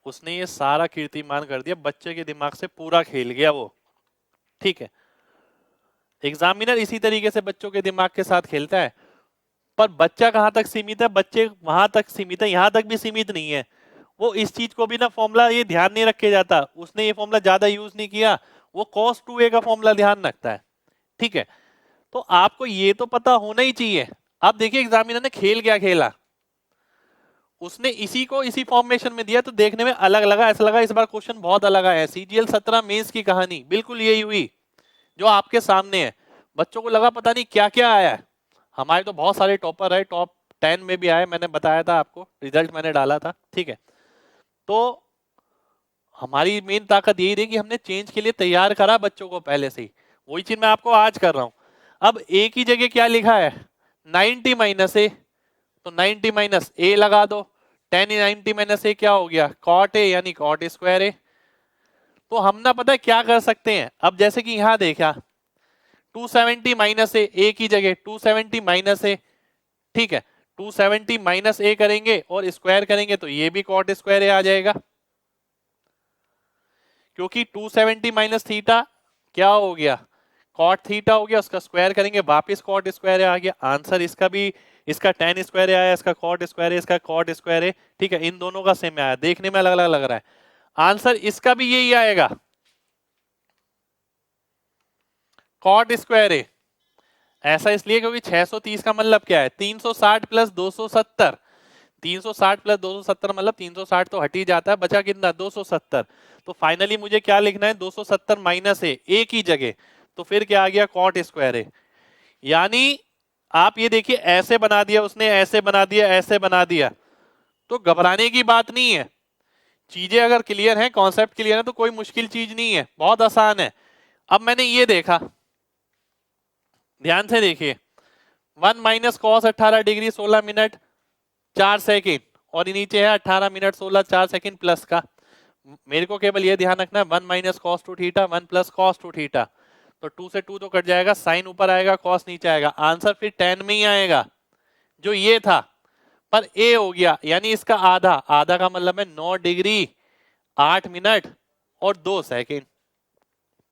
उसने ये सारा कीर्तिमान कर दिया, बच्चे के दिमाग से पूरा खेल गया वो। ठीक है, एग्जामिनर इसी तरीके से बच्चों के दिमाग के साथ खेलता है, पर बच्चा कहां तक सीमित है, बच्चे वहां तक सीमित है, यहां तक भी सीमित नहीं है। वो इस चीज को भी ना फॉर्मूला ये ध्यान नहीं रखे जाता, उसने ये फॉर्मूला ज्यादा यूज नहीं किया, वो cos 2a का फॉर्मूला ध्यान रखता है। ठीक है, तो आपको ये तो पता होना ही चाहिए। अब देखिए एग्जामिनर ने खेल क्या खेला, उसने इसी को इसी फॉर्मेशन में दिया तो देखने में अलग लगा, ऐसा लगा इस बार क्वेश्चन बहुत अलग आया है। CGL 17 मेंस की कहानी बिल्कुल यही हुई जो आपके सामने है। बच्चों को लगा पता नहीं क्या क्या आया है। हमारे तो बहुत सारे टॉपर है, टॉप 10 में भी आए, मैंने बताया था आपको, रिजल्ट मैंने डाला था। ठीक है, तो हमारी मेन ताकत यही रही कि हमने चेंज के लिए तैयार करा बच्चों को पहले से ही। वही चीज मैं आपको आज कर रहा हूं। अब ए की जगह क्या लिखा है, 90 माइनस ए, तो 90 माइनस ए लगा दो। 10 90 माइनस ए क्या हो गया, कॉट ए यानी कॉट स्क्वायर ए। तो हम ना पता है क्या कर सकते हैं, अब जैसे कि यहां देखा 270 माइनस ए की जगह 270 माइनस ए। ठीक है, 270 माइनस ए करेंगे और स्क्वायर करेंगे तो ये भी कॉट स्क्वायर ए आ जाएगा, क्योंकि 270 माइनस थीटा क्या हो गया, कॉट थीटा हो गया, उसका स्क्वायर करेंगे वापस कॉट स्क्वायर आ गया। आंसर इसका भी, इसका टेन स्क्वायर आया, इसका कॉट स्क्वायर है, इसका कॉट स्क्वायर है। ठीक है, इन दोनों का सेम आया, देखने में अलग अलग लग रहा है, आंसर इसका भी यही आएगा, कॉट स्क्वायर है। ऐसा इसलिए क्योंकि 630 का मतलब क्या है, 360 प्लस 270, 360 प्लस 270 मतलब 360 तो हट ही जाता है, बचा कितना 270। तो फाइनली मुझे क्या लिखना है, 270 माइनस ए की जगह, तो फिर क्या आ गया कॉट स्क्वायर है। यानी आप ये देखिए ऐसे बना दिया उसने, ऐसे बना दिया, ऐसे बना दिया, तो घबराने की बात नहीं है। चीजें अगर क्लियर हैं, कॉन्सेप्ट क्लियर है, तो कोई मुश्किल चीज नहीं है, बहुत आसान है। अब मैंने ये देखा, ध्यान से देखिए, 1 minus cos 18 degree 16 minute 4 second, और नीचे है 18 मिनट 16 4 सेकेंड प्लस का। मेरे को केवल ये ध्यान रखना है 1 minus cos two theta 1 plus cos two theta, तो 2 से 2 तो कट जाएगा, साइन ऊपर आएगा कॉस नीचे आएगा, आंसर फिर 10 में ही आएगा जो ये था। पर ए हो गया यानी इसका आधा, आधा का मतलब है 9 डिग्री 8 मिनट और 2 सेकेंड।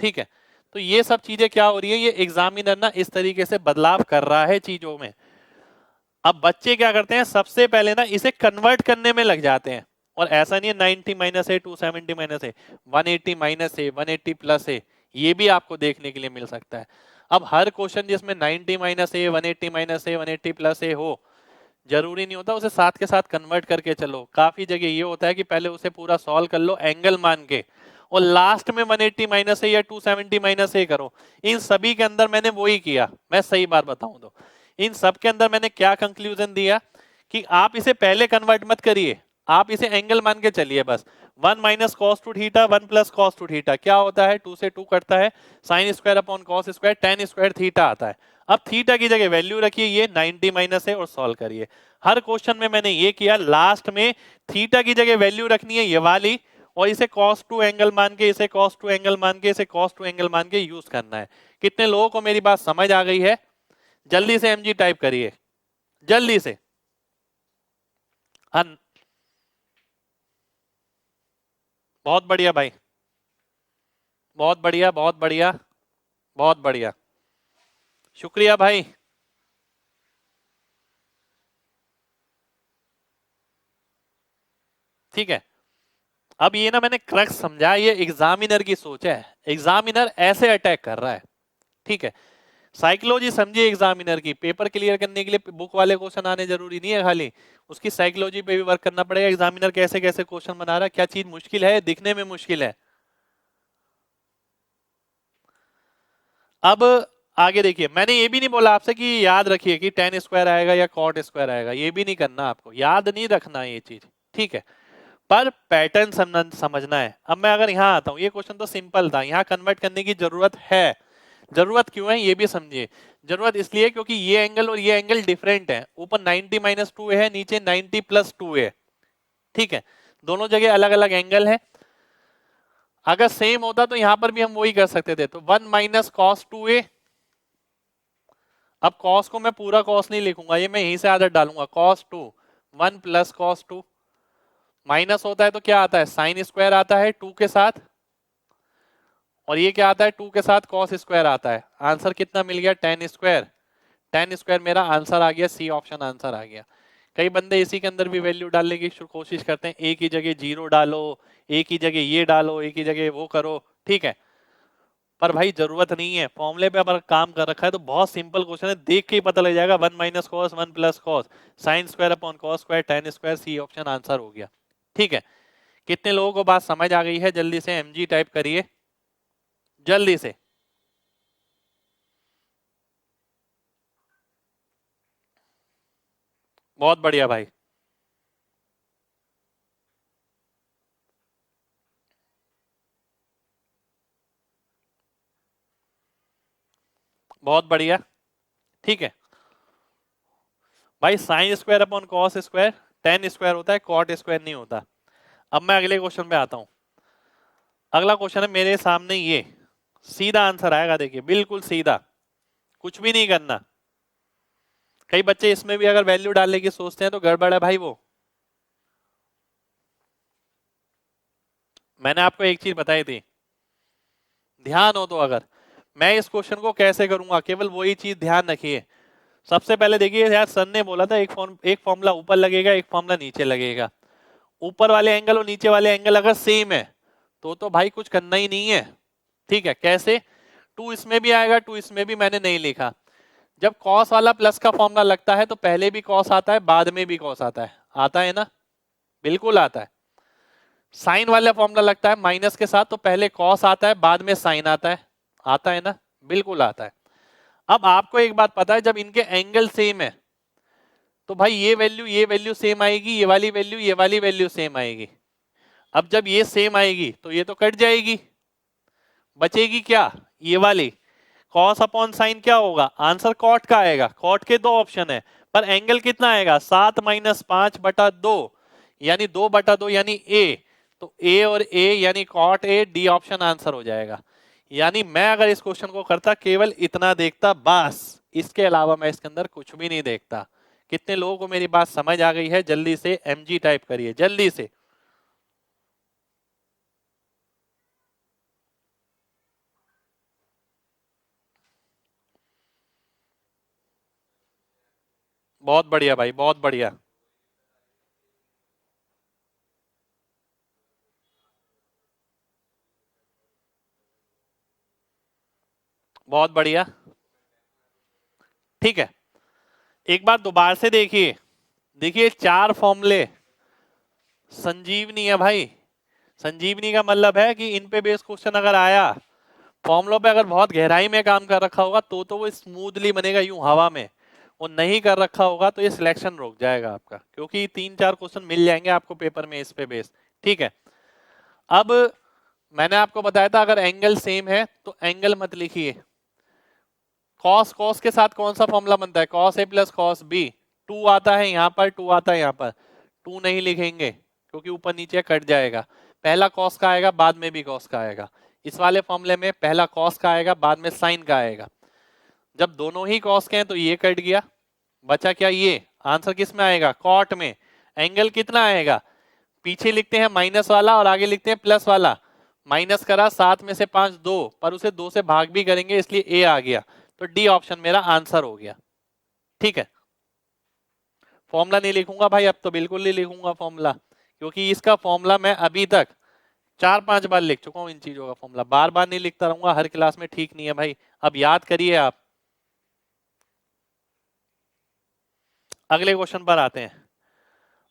ठीक है, तो ये सब चीजें क्या हो रही है, ये एग्जामिनर ना इस तरीके से बदलाव कर रहा है चीजों में। अब बच्चे क्या करते हैं, सबसे पहले ना इसे कन्वर्ट करने में लग जाते हैं, और ऐसा नहीं है 90 माइनस ए 270 माइनस ए 180 माइनस ए 180 प्लस ए, ये भी आपको देखने के लिए मिल सकता है। अब हर क्वेश्चन जिसमें 90 माइनस ए 180 माइनस ए 180 प्लस ए हो, जरूरी नहीं होता उसे साथ के साथ कन्वर्ट करके चलो। काफी जगह ये होता है कि पहले उसे पूरा सॉल्व कर लो एंगल मान के, और लास्ट में 180 माइनस ए या 270 माइनस ए करो। इन सभी के अंदर मैंने वही किया, मैं सही बात बताऊं तो इन सब के अंदर मैंने क्या कंक्लूजन दिया कि आप इसे पहले कन्वर्ट मत करिए, आप इसे एंगल मान के चलिए बस। 1 minus cos two theta 1 plus cos two theta क्या होता है, 2 से 2 कटता है, sign square upon cos square tan square theta आता है। अब थीटा की जगह वैल्यू रखिए, ये 90 माइनस है, और सॉल्व करिए। हर क्वेश्चन में मैंने ये किया, लास्ट में थीटा की जगह वैल्यू रखनी है ये वाली, और इसे cos 2 एंगल मान के, इसे cos 2 एंगल मान के, इसे cos 2 एंगल मान के यूज करना है। कितने लोगों को मेरी बात समझ आ गई है, जल्दी से mg टाइप करिए, जल्दी से। हाँ, बहुत बढ़िया भाई, बहुत बढ़िया, बहुत बढ़िया, बहुत बढ़िया, शुक्रिया भाई। ठीक है, अब ये ना मैंने क्रक्स समझा, ये एग्जामिनर की सोच है, एग्जामिनर ऐसे अटैक कर रहा है। ठीक है, साइकोलॉजी समझिए एग्जामिनर की, पेपर क्लियर करने के लिए बुक वाले क्वेश्चन आने जरूरी नहीं है, खाली उसकी साइकोलॉजी पे भी वर्क करना पड़ेगा। एग्जामिनर कैसे कैसे क्वेश्चन बना रहा है, क्या चीज मुश्किल है, दिखने में मुश्किल है। अब आगे देखिए, मैंने ये भी नहीं बोला आपसे कि याद रखिए कि tan स्क्वायर आएगा या cot स्क्वायर आएगा, ये भी नहीं करना, आपको याद नहीं रखना ये चीज। ठीक है, पर पैटर्न समझना है। अब मैं अगर यहाँ आता हूँ, ये क्वेश्चन तो सिंपल था, यहाँ कन्वर्ट करने की जरूरत है। जरूरत क्यों है ये भी समझिए। जरूरत इसलिए क्योंकि ये एंगल और ये एंगल डिफरेंट है, ऊपर 90 माइनस 2 है, नीचे 90 प्लस 2 है। ठीक है, दोनों जगह अलग अलग एंगल है। अगर सेम होता तो यहां पर भी हम वही कर सकते थे, तो 1 माइनस कॉस 2a। अब कॉस को मैं पूरा कॉस नहीं लिखूंगा, ये मैं यहीं से आदत डालूंगा, कॉस 2 1 प्लस कॉस 2, माइनस होता है तो क्या आता है, साइन स्क्वायर आता है 2 के साथ, और ये क्या आता है 2 के साथ कॉस स्क्वायर आता है। आंसर कितना मिल गया, tan स्क्वायर। tan स्क्वायर मेरा आंसर आ गया, सी ऑप्शन आंसर आ गया। कई बंदे इसी के अंदर भी वैल्यू डालने की कोशिश करते हैं, एक ही जगह जीरो डालो, एक ही जगह ये डालो, एक ही जगह वो करो, ठीक है, पर भाई जरूरत नहीं है। फॉर्मूले पे अगर काम कर रखा है तो बहुत सिंपल क्वेश्चन है, देख के ही पता लग जाएगा, 1 minus cos 1 plus cos sine square upon cos square tan square, C option answer हो गया। ठीक है, कितने लोगों को बात समझ आ गई है, जल्दी से mg टाइप करिए, जल्दी से। बहुत बढ़िया भाई, बहुत बढ़िया। ठीक है भाई, sign square upon cos square tan square होता है, कॉट स्क्वायर नहीं होता। अब मैं अगले क्वेश्चन पे आता हूं। अगला क्वेश्चन है मेरे सामने, ये सीधा आंसर आएगा, देखिए बिल्कुल सीधा, कुछ भी नहीं करना। कई बच्चे इसमें भी अगर वैल्यू डालने की सोचते हैं तो गड़बड़ है भाई। वो मैंने आपको एक चीज बताई थी, ध्यान हो तो, अगर मैं इस क्वेश्चन को कैसे करूंगा, केवल वही चीज ध्यान रखिए। सबसे पहले देखिए यार, सर ने बोला था एक फॉर्मूला ऊपर लगेगा, एक फॉर्मूला नीचे लगेगा। ऊपर वाले एंगल और नीचे वाले एंगल अगर सेम है तो भाई कुछ करना ही नहीं है। ठीक है, कैसे, 2 इसमें भी आएगा, 2 इसमें भी, मैंने नहीं लिखा। जब कॉस वाला प्लस का फॉर्मूला लगता है तो पहले भी कॉस आता है, बाद में भी कॉस आता है, आता है ना, बिल्कुल आता है। साइन वाला फॉर्मूला लगता है माइनस के साथ तो पहले कॉस आता है, बाद में साइन आता है, आता है ना, बिल्कुल आता है। अब आपको एक बात पता है, जब इनके एंगल सेम है तो भाई ये वैल्यू सेम आएगी, ये वाली वैल्यू सेम आएगी। अब जब ये सेम आएगी तो ये तो कट जाएगी, बचेगी क्या, ये वाली। कॉस अपॉन साइन क्या होगा, आंसर कॉट का आएगा, कॉट के दो ऑप्शन है, पर एंगल कितना आएगा, 7-5/2, यानी 2/2 यानी ए। तो ए और ए यानी cot A, D option answer हो जाएगा। यानी मैं अगर इस क्वेश्चन को करता, केवल इतना देखता बस, इसके अलावा मैं इसके अंदर कुछ भी नहीं देखता। कितने लोगों को मेरी बात समझ आ गई है, जल्दी से mg टाइप करिए, जल्दी से। बहुत बढ़िया भाई, बहुत बढ़िया, बहुत बढ़िया। ठीक है, एक बार दोबारा से देखिए, देखिए 4 फॉर्मूले संजीवनी है भाई। संजीवनी का मतलब है कि इन पे बेस क्वेश्चन अगर आया, फॉर्मुलों पे अगर बहुत गहराई में काम कर रखा होगा तो वो स्मूथली बनेगा यूं हवा में, वो नहीं कर रखा होगा तो ये सिलेक्शन रुक जाएगा आपका, क्योंकि 3-4 क्वेश्चन मिल जाएंगे आपको पेपर में इस पे बेस। ठीक है, अब मैंने आपको बताया था अगर एंगल सेम है तो एंगल मत लिखिए। कॉस कॉस के साथ कौन सा फॉर्मूला बनता है, cos A plus cos B. 2 आता है यहाँ पर, 2 आता है यहाँ पर, 2 नहीं लिखेंगे क्योंकि ऊपर नीचे कट जाएगा। पहला कॉस का आएगा, बाद में भी कॉस का आएगा। इस वाले फॉर्मूले में पहला कॉस का आएगा, बाद में साइन का आएगा। जब दोनों ही कॉस के हैं तो ये कट गया, बचा क्या, ये आंसर किस में आएगा, कॉट में। एंगल कितना आएगा, पीछे लिखते हैं माइनस वाला और आगे लिखते हैं प्लस वाला। माइनस करा, 7 में से 5 2, पर उसे 2 से भाग भी करेंगे इसलिए ए आ गया, तो डी ऑप्शन मेरा आंसर हो गया। ठीक है, फॉर्मूला नहीं लिखूंगा भाई, अब तो बिल्कुल नहीं लिखूंगा फॉर्मूला, क्योंकि इसका फॉर्मूला मैं अभी तक 4-5 बार लिख चुका हूं। इन चीजों का फॉर्मूला बार बार नहीं लिखता रहूंगा हर क्लास में, ठीक नहीं है भाई। अब याद करिए आप। अगले क्वेश्चन पर आते हैं।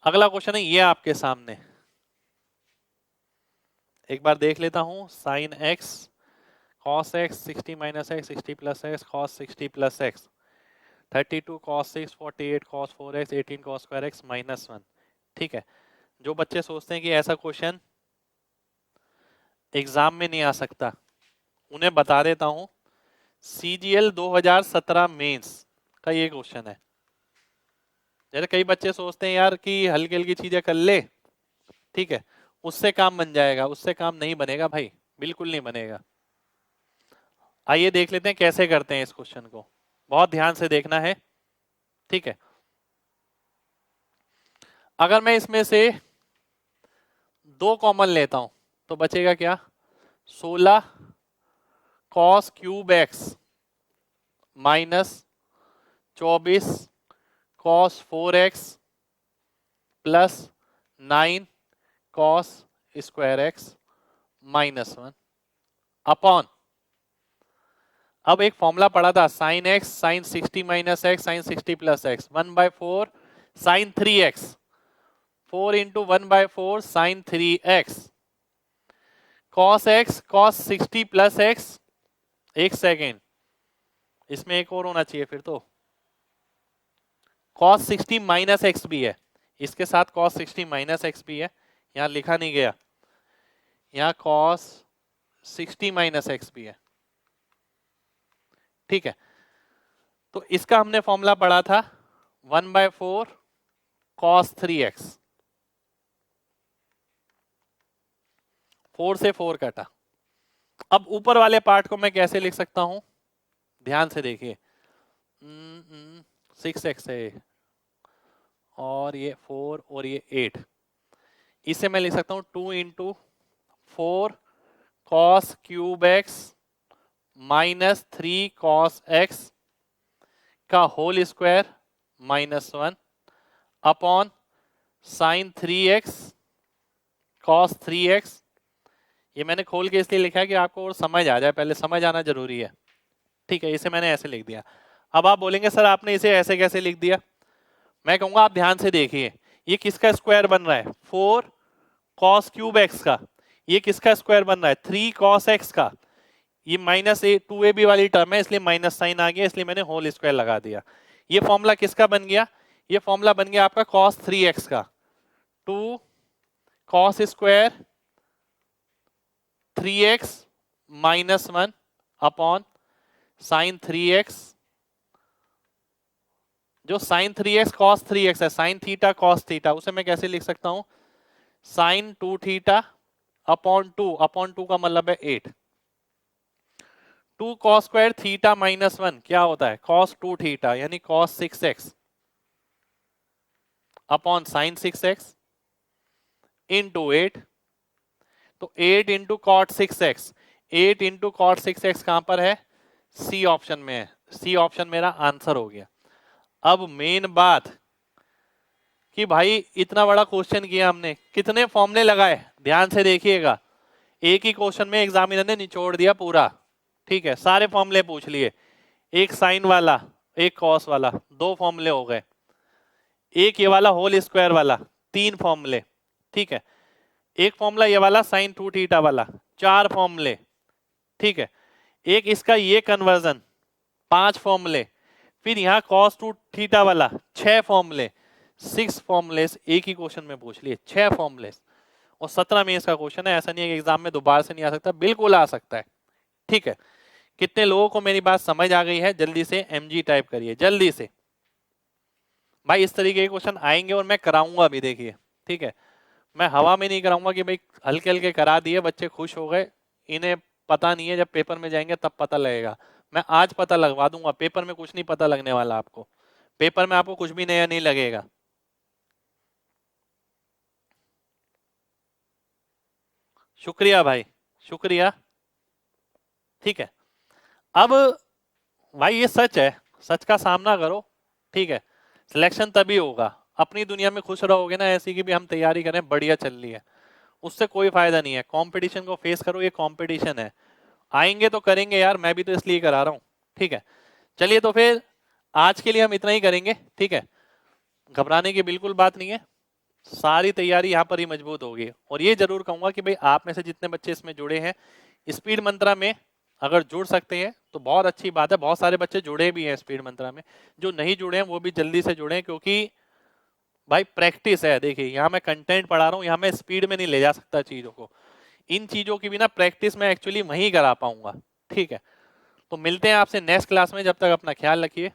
अगला क्वेश्चन है ये आपके सामने, एक बार देख लेता हूं। Sine x cos x 60 minus x 60 plus x cos 60 plus x 32 cos 6 48 cos 4x 18 cos square x minus 1। ठीक है, जो बच्चे सोचते हैं कि ऐसा क्वेश्चन एग्जाम में नहीं आ सकता, उन्हें बता देता हूं, CGL 2017 मेंस का ये क्वेश्चन है। जैसे कई बच्चे सोचते हैं यार कि हल्की हल्की चीजें कर ले, ठीक है, उससे काम बन जाएगा, उससे काम नहीं बनेगा भाई, बिल्कुल नहीं बनेगा। आइए देख लेते हैं कैसे करते हैं इस क्वेश्चन को, बहुत ध्यान से देखना है, ठीक है। अगर मैं इसमें से 2 कॉमन लेता हूं तो बचेगा क्या, 16 cos cube x minus 24 cos 4x plus 9 cos square x minus 1 upon, अब एक फॉर्मूला पढ़ा था sine x sine 60 minus x sine 60 plus x, 1/4 sine 3x, 4 into 1/4 sine 3x, cos x cos 60 plus x, एक second इसमें एक और होना चाहिए फिर, तो कॉस 60 माइनस एक्स भी है, इसके साथ कॉस 60 माइनस एक्स भी है, यहां लिखा नहीं गया, यहां कॉस 60 माइनस एक्स भी है, ठीक है। तो इसका हमने फॉर्मूला पढ़ा था 1/4 कॉस 3x, 4 से 4 कटा। अब ऊपर वाले पार्ट को मैं कैसे लिख सकता हूं, ध्यान से देखिए, 6x है और ये 4 और ये 8, इसे मैं लिख सकता हूं 2 into 4 cos cube x minus 3 cos x का whole square minus 1 upon sine 3x cos 3x, ये मैंने खोल के इसलिए लिखा है कि आपको और समझ आ जाए, पहले समझ आना जरूरी है, ठीक है। इसे मैंने ऐसे लिख दिया। अब आप बोलेंगे सर आपने इसे ऐसे कैसे लिख दिया, मैं कहूंगा आप ध्यान से देखिए, ये किसका स्क्वायर बन रहा है, 4 कॉस क्यूब एक्स का, ये किसका स्क्वायर बन रहा है, 3 कॉस एक्स का, ये माइनस 2ab वाली टर्म है इसलिए माइनस साइन आ गया, इसलिए मैंने होल स्क्वायर लगा दिया। ये फॉर्मूला किसका बन गया, ये फॉर्मूला बन गया आपका कॉस 3x का, 2 cos square 3x minus 1 upon sine 3x, जो साइन 3x कॉस 3x है, साइन थीटा कॉस थीटा, उसे मैं कैसे लिख सकता हूं, साइन 2 थीटा अपॉन 2 का मतलब है 8, 2 कॉस स्क्वायर थीटा माइनस 1 क्या होता है, कॉस 2 थीटा यानी cos 6x upon sine 6x into 8, तो 8 into cot 6x, 8 into cot 6x कहां पर है, सी ऑप्शन में है, सी ऑप्शन मेरा आंसर हो गया। अब मेन बात कि भाई इतना बड़ा क्वेश्चन किया हमने, कितने फॉर्मूले लगाए, ध्यान से देखिएगा, एक ही क्वेश्चन में एग्जामिनर ने निचोड़ दिया पूरा, ठीक है, सारे फॉर्मूले पूछ लिए, एक साइन वाला एक कॉस वाला 2 फॉर्मूले हो गए, एक ये वाला होल स्क्वायर वाला 3 फॉर्मूले, ठीक है, एक फॉर्मूला ये वाला साइन 2 थीटा वाला 4 फॉर्मूले, ठीक है, एक इसका ये कन्वर्जन 5 फॉर्मूले, फिर यहाँ कॉस 2 थीटा वाला 6 फॉर्मूले, 6 फॉर्मूलेस एक ही क्वेश्चन में पूछ लिए, 6 फॉर्मूलेस, और 17 में इसका क्वेश्चन है, ऐसा नहीं है कि एग्जाम में दोबारा से नहीं आ सकता, बिल्कुल आ सकता है, ठीक है। कितने लोगों को मेरी बात समझ आ गई है, जल्दी से mg टाइप करिए जल्दी से, भाई इस तरीके के क्वेश्चन आएंगे और मैं कराऊंगा भी, देखिए, ठीक है, मैं हवा में नहीं कराऊंगा कि भाई हल्के हल्के करा दिए बच्चे खुश हो गए, इन्हें पता नहीं है, जब पेपर में जाएंगे तब पता लगेगा, मैं आज पता लगवा दूंगा, पेपर में कुछ नहीं पता लगने वाला आपको, पेपर में आपको कुछ भी नया नहीं लगेगा। शुक्रिया भाई, शुक्रिया, ठीक है। अब भाई ये सच है, सच का सामना करो, ठीक है, सिलेक्शन तभी होगा, अपनी दुनिया में खुश रहोगे ना, ऐसी की भी हम तैयारी करें बढ़िया चल रही है, उससे कोई फायदा नहीं है, कंपटीशन को फेस करो, ये कंपटीशन है, आएंगे तो करेंगे यार, मैं भी तो इसलिए करा रहा हूँ, ठीक है। चलिए तो फिर आज के लिए हम इतना ही करेंगे, ठीक है, घबराने की बिल्कुल बात नहीं है, सारी तैयारी यहाँ पर ही मजबूत होगी, और ये जरूर कहूंगा कि भाई आप में से जितने बच्चे इसमें जुड़े हैं स्पीड मंत्रा में, अगर जुड़ सकते हैं तो बहुत अच्छी बात है, बहुत सारे बच्चे जुड़े भी हैं स्पीड मंत्रा में, जो नहीं जुड़े हैं वो भी जल्दी से जुड़े, क्योंकि भाई प्रैक्टिस है, देखिए यहाँ मैं कंटेंट पढ़ा रहा हूँ, यहाँ मैं स्पीड में नहीं ले जा सकता चीजों को, इन चीजों की भी ना प्रैक्टिस मैं एक्चुअली वहीं करा पाऊंगा, ठीक है। तो मिलते हैं आपसे नेक्स्ट क्लास में, जब तक अपना ख्याल रखिए।